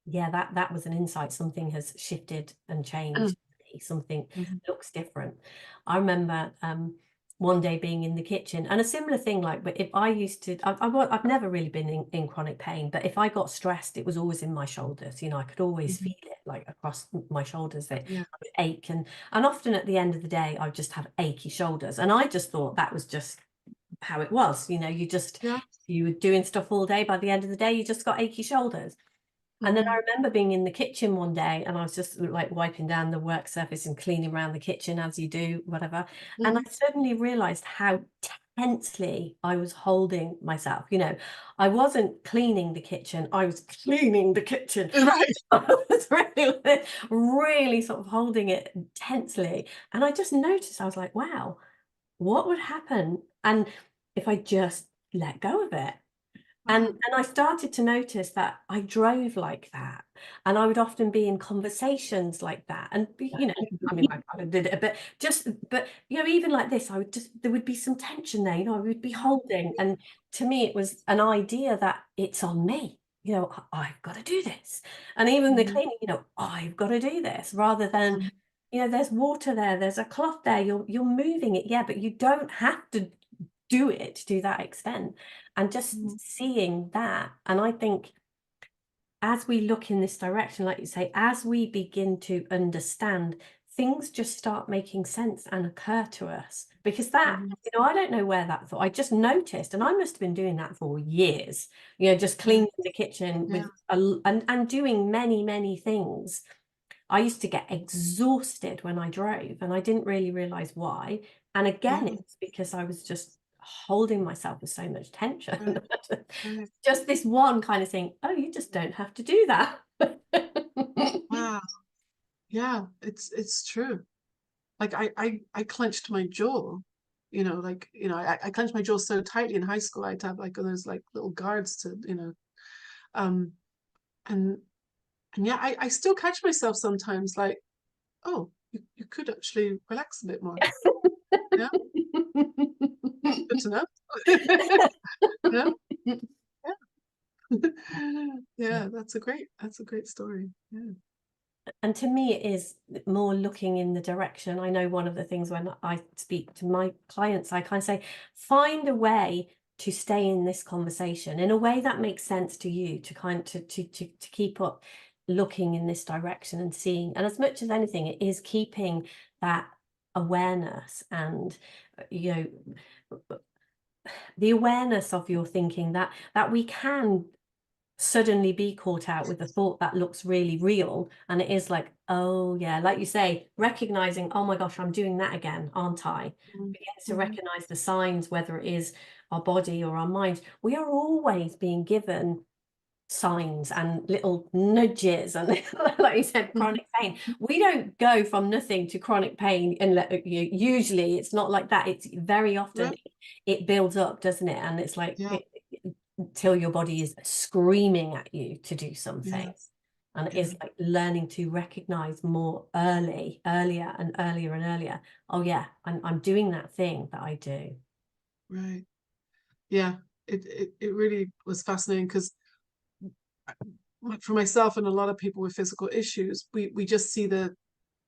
[SPEAKER 1] yeah, that was an insight. Something has shifted and changed. Something looks different. I remember one day being in the kitchen, and a similar thing, like, but if I used to, I've never really been in chronic pain, but if I got stressed, it was always in my shoulders. I could always
[SPEAKER 2] Mhm.
[SPEAKER 1] feel it, like across my shoulders, that
[SPEAKER 2] Yeah.
[SPEAKER 1] I would ache, and often at the end of the day, I would just have achy shoulders, and I just thought that was just how it was.
[SPEAKER 2] Yeah.
[SPEAKER 1] You were doing stuff all day. By the end of the day, you just got achy shoulders. And then I
[SPEAKER 2] Mhm.
[SPEAKER 1] remember being in the kitchen one day, and I was just like wiping down the work surface and cleaning around the kitchen as you do, whatever. And I
[SPEAKER 2] Mhm.
[SPEAKER 1] suddenly realized how tensely I was holding myself. I wasn't cleaning the kitchen, I was cleaning the kitchen.
[SPEAKER 2] Right.
[SPEAKER 1] I was really, really sort of holding it tensely. And I just noticed, I was like, wow, what would happen? And if I just let go of it? And
[SPEAKER 2] Wow.
[SPEAKER 1] I started to notice that I drove like that, and I would often be in conversations like that, and I mean, I kind of did it a bit, but even like this, there would be some tension there. I would be holding, and to me, it was an idea that it's on me. I've got to do this, and even the
[SPEAKER 2] Mhm.
[SPEAKER 1] cleaning. I've got to do this, rather than
[SPEAKER 2] Mhm.
[SPEAKER 1] there's water there, there's a cloth there, you're moving it, yeah, but you don't have to do it to that extent. And just
[SPEAKER 2] Mhm.
[SPEAKER 1] seeing that, and I think as we look in this direction, like you say, as we begin to understand, things just start making sense and occur to us. Because that,
[SPEAKER 2] Mhm.
[SPEAKER 1] I don't know where that thought, I just noticed, and I must have been doing that for years, just
[SPEAKER 2] Right.
[SPEAKER 1] cleaning the kitchen
[SPEAKER 2] Yeah.
[SPEAKER 1] and doing many, many things. I used to get exhausted when I drove, and I didn't really realize why. And again,
[SPEAKER 2] Yeah.
[SPEAKER 1] it's because I was just holding myself with so much tension.
[SPEAKER 2] Right. Right.
[SPEAKER 1] Just this one kind of thing, oh, you just don't have to do that.
[SPEAKER 2] Wow. Yeah, it's true. Like I clenched my jaw, I clenched my jaw so tightly in high school. I'd have like those like little guards to, um, and yeah, I still catch myself sometimes like, oh, you could actually relax a bit more. Yeah, good to know. Yeah, yeah, yeah. That's a great story. Yeah.
[SPEAKER 1] And to me, it is more looking in the direction. I know one of the things when I speak to my clients, I kind of say, find a way to stay in this conversation in a way that makes sense to you, to kind to keep up looking in this direction and seeing. And as much as anything, it is keeping that awareness and you know the awareness of your thinking, that we can suddenly be caught out with a thought that looks really real, and it is like, oh yeah, like you say, recognizing, oh my gosh, I'm doing that again, aren't I?
[SPEAKER 2] Mhm.
[SPEAKER 1] Begins to
[SPEAKER 2] Mhm.
[SPEAKER 1] recognize the signs, whether it is our body or our mind. We are always being given signs and little nudges, and like you said,
[SPEAKER 2] Mhm.
[SPEAKER 1] chronic pain, we don't go from nothing to chronic pain, and usually it's not like that. It's very often
[SPEAKER 2] Right.
[SPEAKER 1] it builds up, doesn't it? And it's like
[SPEAKER 2] Yeah.
[SPEAKER 1] until your body is screaming at you to do something.
[SPEAKER 2] Yes.
[SPEAKER 1] And it
[SPEAKER 2] Yeah.
[SPEAKER 1] is like learning to recognize more earlier and earlier and earlier. Oh yeah, I'm doing that thing that I do.
[SPEAKER 2] Right. Yeah. It really was fascinating because for myself and a lot of people with physical issues, we just see the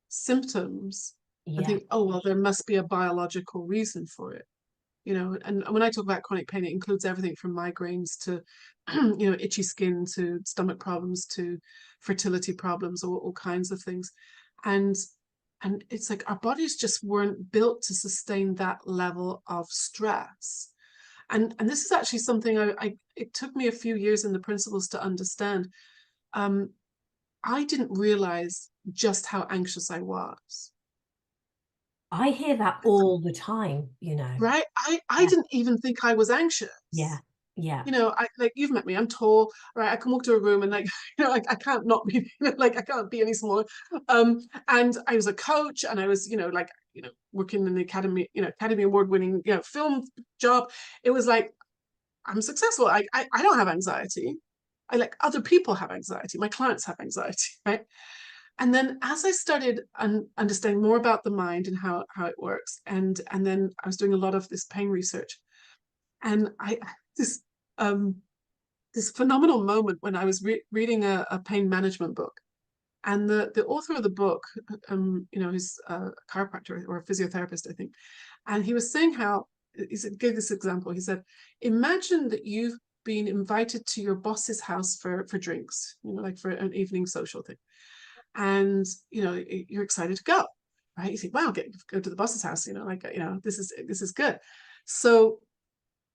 [SPEAKER 2] symptoms and
[SPEAKER 1] Yeah.
[SPEAKER 2] think, oh, well, there must be a biological reason for it. And when I talk about chronic pain, it includes everything from migraines to, itchy skin, to stomach problems, to fertility problems, all kinds of things. And and it's like our bodies just weren't built to sustain that level of stress. And this is actually something it took me a few years in the principles to understand. Um, I didn't realize just how anxious I was.
[SPEAKER 1] I hear that all the time.
[SPEAKER 2] Right? I
[SPEAKER 1] Yeah.
[SPEAKER 2] didn't even think I was
[SPEAKER 1] Yeah.
[SPEAKER 2] anxious.
[SPEAKER 1] Yeah.
[SPEAKER 2] I like you've met me. I'm tall, right? I can walk to a room and like, I can't not be, like I can't be any smaller. And I was a coach, and I was, working in the academy, Academy Award winning, film job. It was like I'm successful. I don't have anxiety. I like other people have anxiety. My clients have anxiety, right? And then as I started understanding more about the mind and how it works, and then I was doing a lot of this pain research, and I this um this phenomenal moment when I was reading a pain management book, and the author of the book, who's a chiropractor or a physiotherapist, I think, And he was saying how, gave this example. He said, imagine that you've been invited to your boss's house for drinks, like for an evening social thing. And, you're excited to go, right? You think, wow, go to the boss's house, this is good. So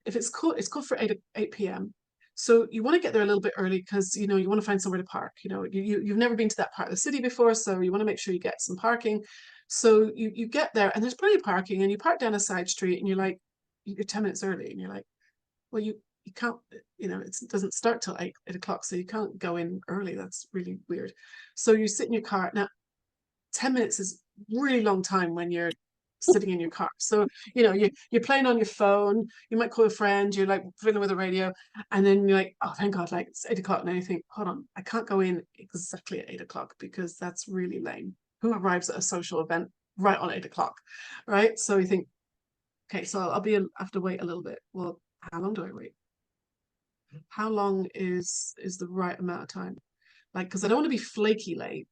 [SPEAKER 2] if it's called for 8 p.m. So you want to get there a little bit early because, you want to find somewhere to park. You've never been to that part of the city before, so you want to make sure you get some parking. So you get there and there's plenty of parking, and you park down a side street, and you're 10 minutes early, and you're like, well, you can't, it doesn't start till 8 o'clock, so you can't go in early. That's really weird. So you sit in your car. Now, 10 minutes is really long time when you're sitting in your car. So, you're playing on your phone, you might call a friend, you're like fiddling with the radio, and then you're like, oh, thank God, like it's 8 o'clock. And then you think, hold on, I can't go in exactly at 8 o'clock because that's really lame. Who arrives at a social event right on 8 o'clock, right? So you think, okay, so I have to wait a little bit. Well, how long do I wait? How long is the right amount of time? Like, because I don't want to be flaky late,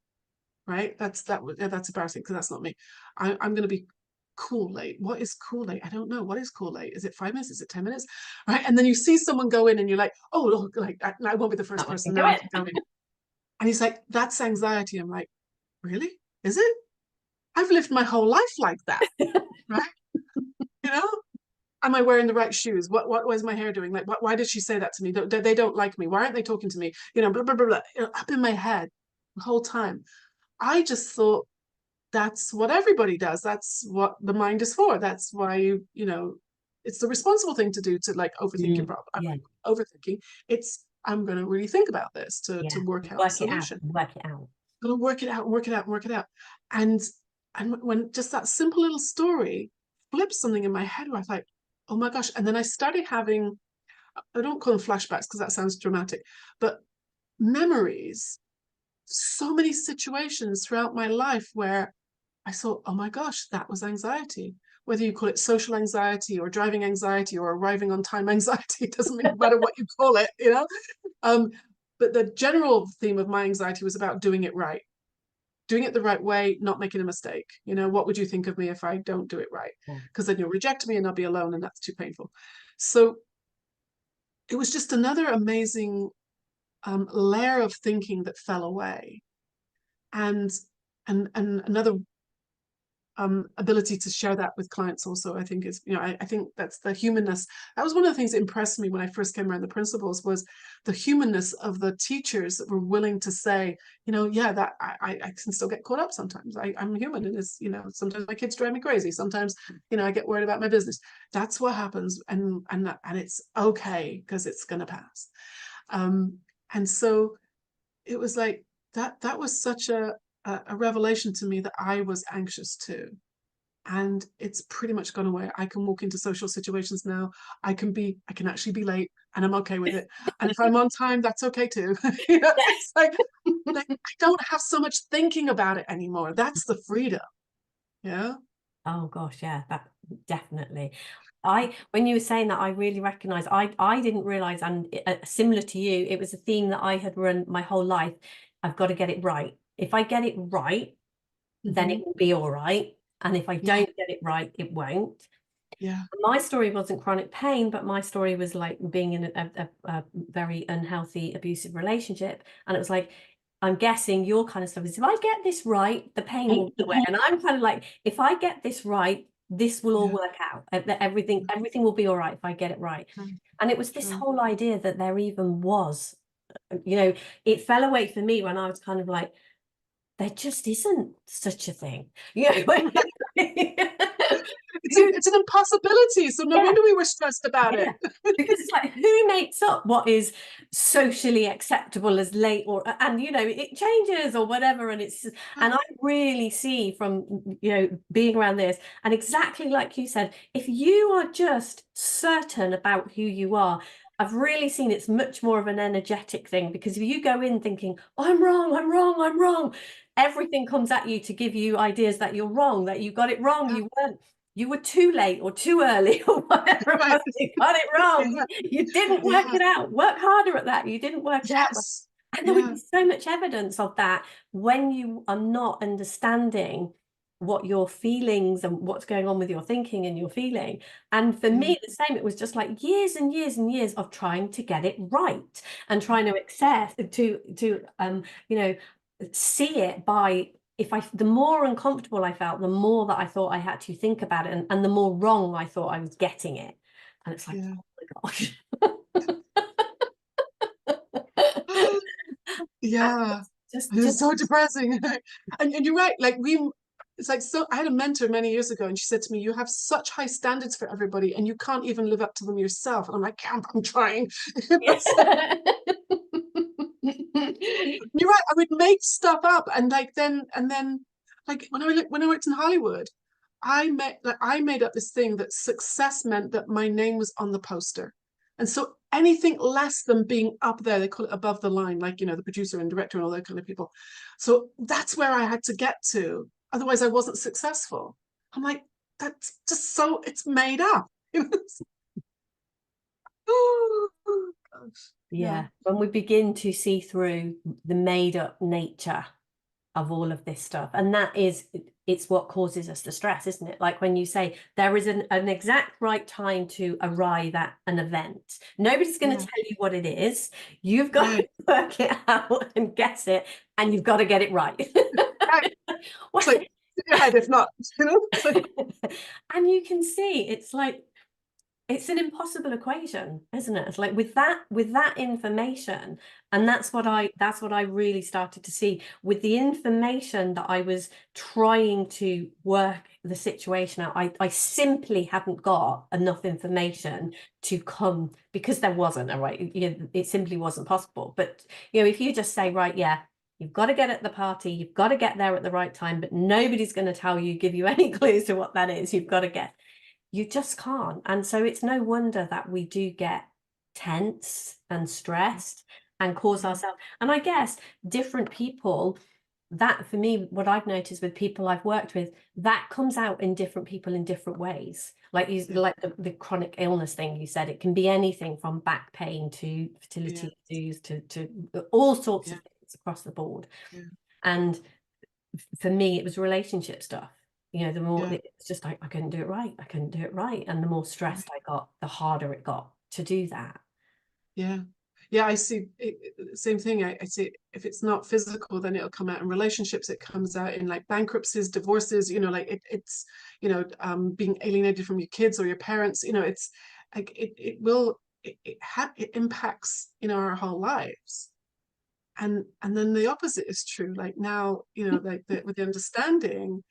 [SPEAKER 2] right? That's embarrassing because that's not me. I'm going to be cool late. What is cool late? I don't know. What is cool late? Is it 5 minutes? Is it 10 minutes? Right? And then you see someone go in and you're like, oh, look, like I won't be the first person now. I can go in. And he's like, that's anxiety. I'm like, really? Is it? I've lived my whole life like that, right? You know? Am I wearing the right shoes? What was my hair doing? Like, why did she say that to me? They don't like me. Why aren't they talking to me? Blah, blah, blah, blah. Up in my head the whole time. I just thought that's what everybody does. That's what the mind is for. That's why it's the responsible thing to do, to like overthink your problem. I'm like, overthinking. I'm going to really think about this to work out a solution.
[SPEAKER 1] Work it out.
[SPEAKER 2] I'm going to work it out. And when just that simple little story flipped something in my head where I thought, oh my gosh. And then I started having, I don't call them flashbacks because that sounds dramatic, but memories, so many situations throughout my life where I thought, oh my gosh, that was anxiety. Whether you call it social anxiety or driving anxiety or arriving on time anxiety, it doesn't matter what you call it, But the general theme of my anxiety was about doing it right. Doing it the right way, not making a mistake. What would you think of me if I don't do it right? Because then you'll reject me and I'll be alone, and that's too painful. So it was just another amazing layer of thinking that fell away. And another ability to share that with clients also, I think is, I think that's the humanness. That was one of the things that impressed me when I first came around the principles, was the humanness of the teachers that were willing to say, that I can still get caught up sometimes. I'm human, and it's, sometimes my kids drive me crazy. Sometimes, I get worried about my business. That's what happens, and it's okay because it's gonna pass. And so it was like that was such a revelation to me that I was anxious too. And it's pretty much gone away. I can walk into social situations now. I can actually be late, and I'm okay with it. And if I'm on time, that's okay too. It's like I don't have so much thinking about it anymore. That's the freedom. Yeah.
[SPEAKER 1] Oh gosh, yeah, that definitely. When you were saying that, I really recognized, I didn't realize, and similar to you, it was a theme that I had run my whole life. I've got to get it right. If I get it right, then it will be all right. And if I don't get it right, it won't.
[SPEAKER 2] Yeah.
[SPEAKER 1] My story wasn't chronic pain, but my story was like being in a very unhealthy, abusive relationship. And it was like, I'm guessing your kind of stuff is, if I get this right, the pain will go away. And I'm kind of like, if I get this right, this will all work out. Everything will be all right if I get it right. And it was this whole idea that there even was, it fell away for me when I was kind of like, there just isn't such a thing.
[SPEAKER 2] It's an impossibility. So no wonder we were stressed about it.
[SPEAKER 1] Because it's like, who makes up what is socially acceptable as late, and it changes or whatever. And it's and I really see from being around this, and exactly like you said, if you are just certain about who you are, I've really seen it's much more of an energetic thing. Because if you go in thinking, oh, I'm wrong, everything comes at you to give you ideas that you're wrong, that you got it wrong, you were too late or too early or whatever.
[SPEAKER 2] Right.
[SPEAKER 1] You got it wrong. You didn't work it out. Work harder at that. You didn't work it out. And there would be so much evidence of that when you are not understanding what your feelings and what's going on with your thinking and your feeling. And for me, the same, it was just like years and years and years of trying to get it right and trying to access to you know, see it by, the more uncomfortable I felt, the more that I thought I had to think about it, and the more wrong I thought I was getting it. And it's like,
[SPEAKER 2] Yeah.
[SPEAKER 1] oh my gosh.
[SPEAKER 2] Yeah. It's
[SPEAKER 1] Just
[SPEAKER 2] so depressing. And you're right, like it's like, so I had a mentor many years ago and she said to me, you have such high standards for everybody and you can't even live up to them yourself. And I'm like, I'm trying.
[SPEAKER 1] yes.
[SPEAKER 2] You're right, I would make stuff up and like then like when I worked in Hollywood, I made up this thing that success meant that my name was on the poster. And so anything less than being up there, they call it above the line, like, you know, the producer and director and all that kind of people. So that's where I had to get to. Otherwise, I wasn't successful. I'm like, that's just so, it's made up. Oh, gosh. Yeah.
[SPEAKER 1] Yeah, when we begin to see through the made up nature of all of this stuff, and it's what causes us the stress, isn't it? Like when you say there is an exact right time to arrive at an event, nobody's going to
[SPEAKER 2] Yeah.
[SPEAKER 1] tell you what it is. You've got
[SPEAKER 2] Right.
[SPEAKER 1] to work it out and guess it, and you've got to get it right.
[SPEAKER 2] Right. It's like, in your head, if not, you know? It's like,
[SPEAKER 1] And you can see it's like, it's an impossible equation, isn't it? It's like with that information, and that's what I really started to see with the information that I was trying to work the situation out. I simply hadn't got enough information to come, because there wasn't, all right, it simply wasn't possible. But if you just say, right, yeah, you've got to get at the party, you've got to get there at the right time, but nobody's going to give you any clues to what that is. You've got to get, you just can't. And so it's no wonder that we do get tense and stressed and cause ourselves. And I guess different people, that for me, what I've noticed with people I've worked with, that comes out in different people in different ways. Like like the chronic illness thing you said, it can be anything from back pain to fertility issues to all sorts of things across the board.
[SPEAKER 2] yeah.
[SPEAKER 1] And for me, it was relationship stuff. The more
[SPEAKER 2] Yeah.
[SPEAKER 1] it's just like, I couldn't do it right. I couldn't do it right. And the more stressed I got, the harder it got to do that.
[SPEAKER 2] Yeah. Yeah, I see same thing. I see if it's not physical, then it'll come out in relationships. It comes out in like bankruptcies, divorces, like it's, being alienated from your kids or your parents, it's like it impacts, our whole lives. And then the opposite is true. Like now, like with the understanding,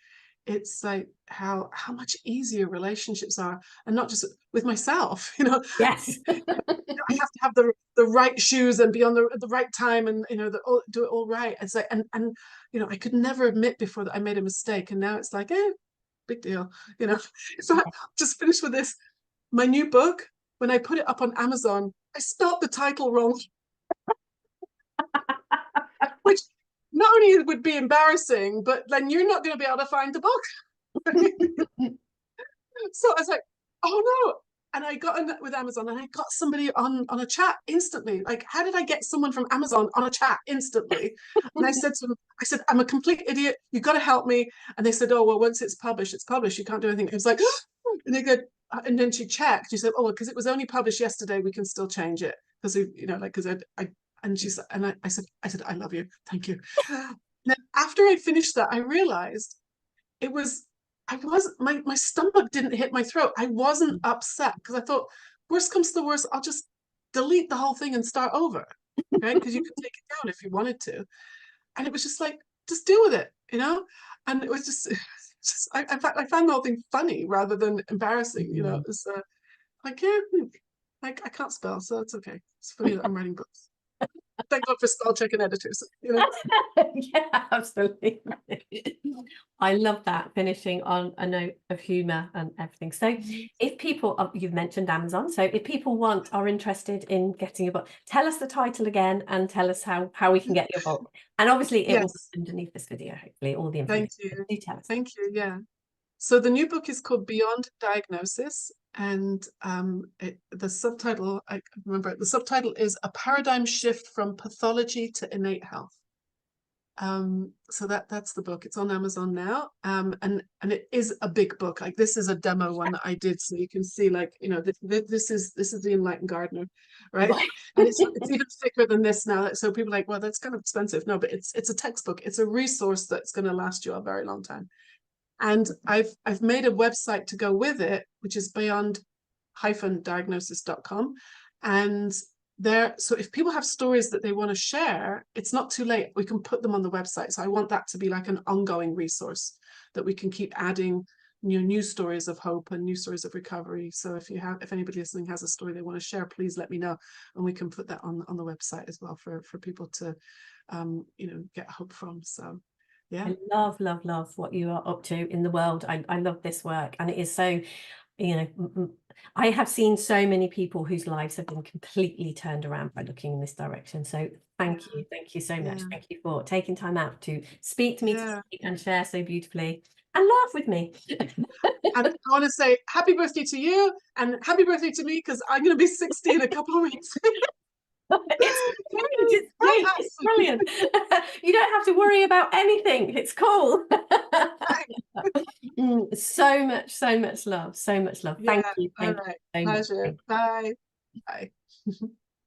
[SPEAKER 2] it's like how much easier relationships are, and not just with myself,
[SPEAKER 1] Yes.
[SPEAKER 2] I have to have the right shoes and be on the right time and do it all right. It's like and I could never admit before that I made a mistake, and now it's like, big deal. So I just finished with this. My new book, when I put it up on Amazon, I spelt the title wrong, which not only would be embarrassing, but then you're not going to be able to find the book. So I was like, oh no. And I got in with Amazon and I got somebody on a chat instantly. Like, how did I get someone from Amazon on a chat instantly? And I said to them, I'm a complete idiot. You've got to help me. And they said, oh, well, once it's published, it's published. You can't do anything. I was like, and they go, and then she checked. She said, oh, because it was only published yesterday, we can still change it. Because, because and she said, and I said, I love you. Thank you. And then after I finished that, I realized it was, my stomach didn't hit my throat. I wasn't upset because I thought, worst comes to worst, I'll just delete the whole thing and start over, right? Because you could take it down if you wanted to. And it was just like, just deal with it, And it was just in fact, I found the whole thing funny rather than embarrassing, It was like, like I can't spell, so it's okay. It's funny that I'm writing books. Thank God for spell check and editors,
[SPEAKER 1] Yeah, absolutely. I love that, finishing on a note of humor and everything. So if people, you've mentioned Amazon, so if people are interested in getting your book, tell us the title again and tell us how we can get your book. And obviously it will
[SPEAKER 2] Yes.
[SPEAKER 1] be underneath this video, hopefully, all the
[SPEAKER 2] Thank
[SPEAKER 1] information.
[SPEAKER 2] you.
[SPEAKER 1] Do tell us.
[SPEAKER 2] Thank you. Yeah. So the new book is called Beyond Diagnosis, and the subtitle, I remember, the subtitle is A Paradigm Shift from Pathology to Innate Health. So that's the book. It's on Amazon now. And it is a big book. Like, this is a demo one that I did, so you can see, like, you know, this is the Enlightened Gardener, right?
[SPEAKER 1] Right.
[SPEAKER 2] And it's even thicker than this now. So people are like, well, that's kind of expensive. No, but it's a textbook. It's a resource that's going to last you a very long time. And I've made a website to go with it, which is beyond-diagnosis.com. And there, so if people have stories that they want to share, it's not too late. We can put them on the website. So I want that to be like an ongoing resource that we can keep adding new stories of hope and new stories of recovery. So if anybody listening has a story they want to share, please let me know, and we can put that on the website as well for people to get hope from. So yeah.
[SPEAKER 1] I love what you are up to in the world. I love this work, and it is so, you know, I have seen so many people whose lives have been completely turned around by looking in this direction. So thank you so much. Thank you for taking time out to speak to me, to speak and share so beautifully and laugh with me.
[SPEAKER 2] And I want to say happy birthday to you, and happy birthday to me, because I'm going to be 60 in a couple of weeks.
[SPEAKER 1] It's brilliant. You don't have to worry about anything. It's cool. So much love. So much love. Thank you.
[SPEAKER 2] All right. Pleasure. Bye. Bye.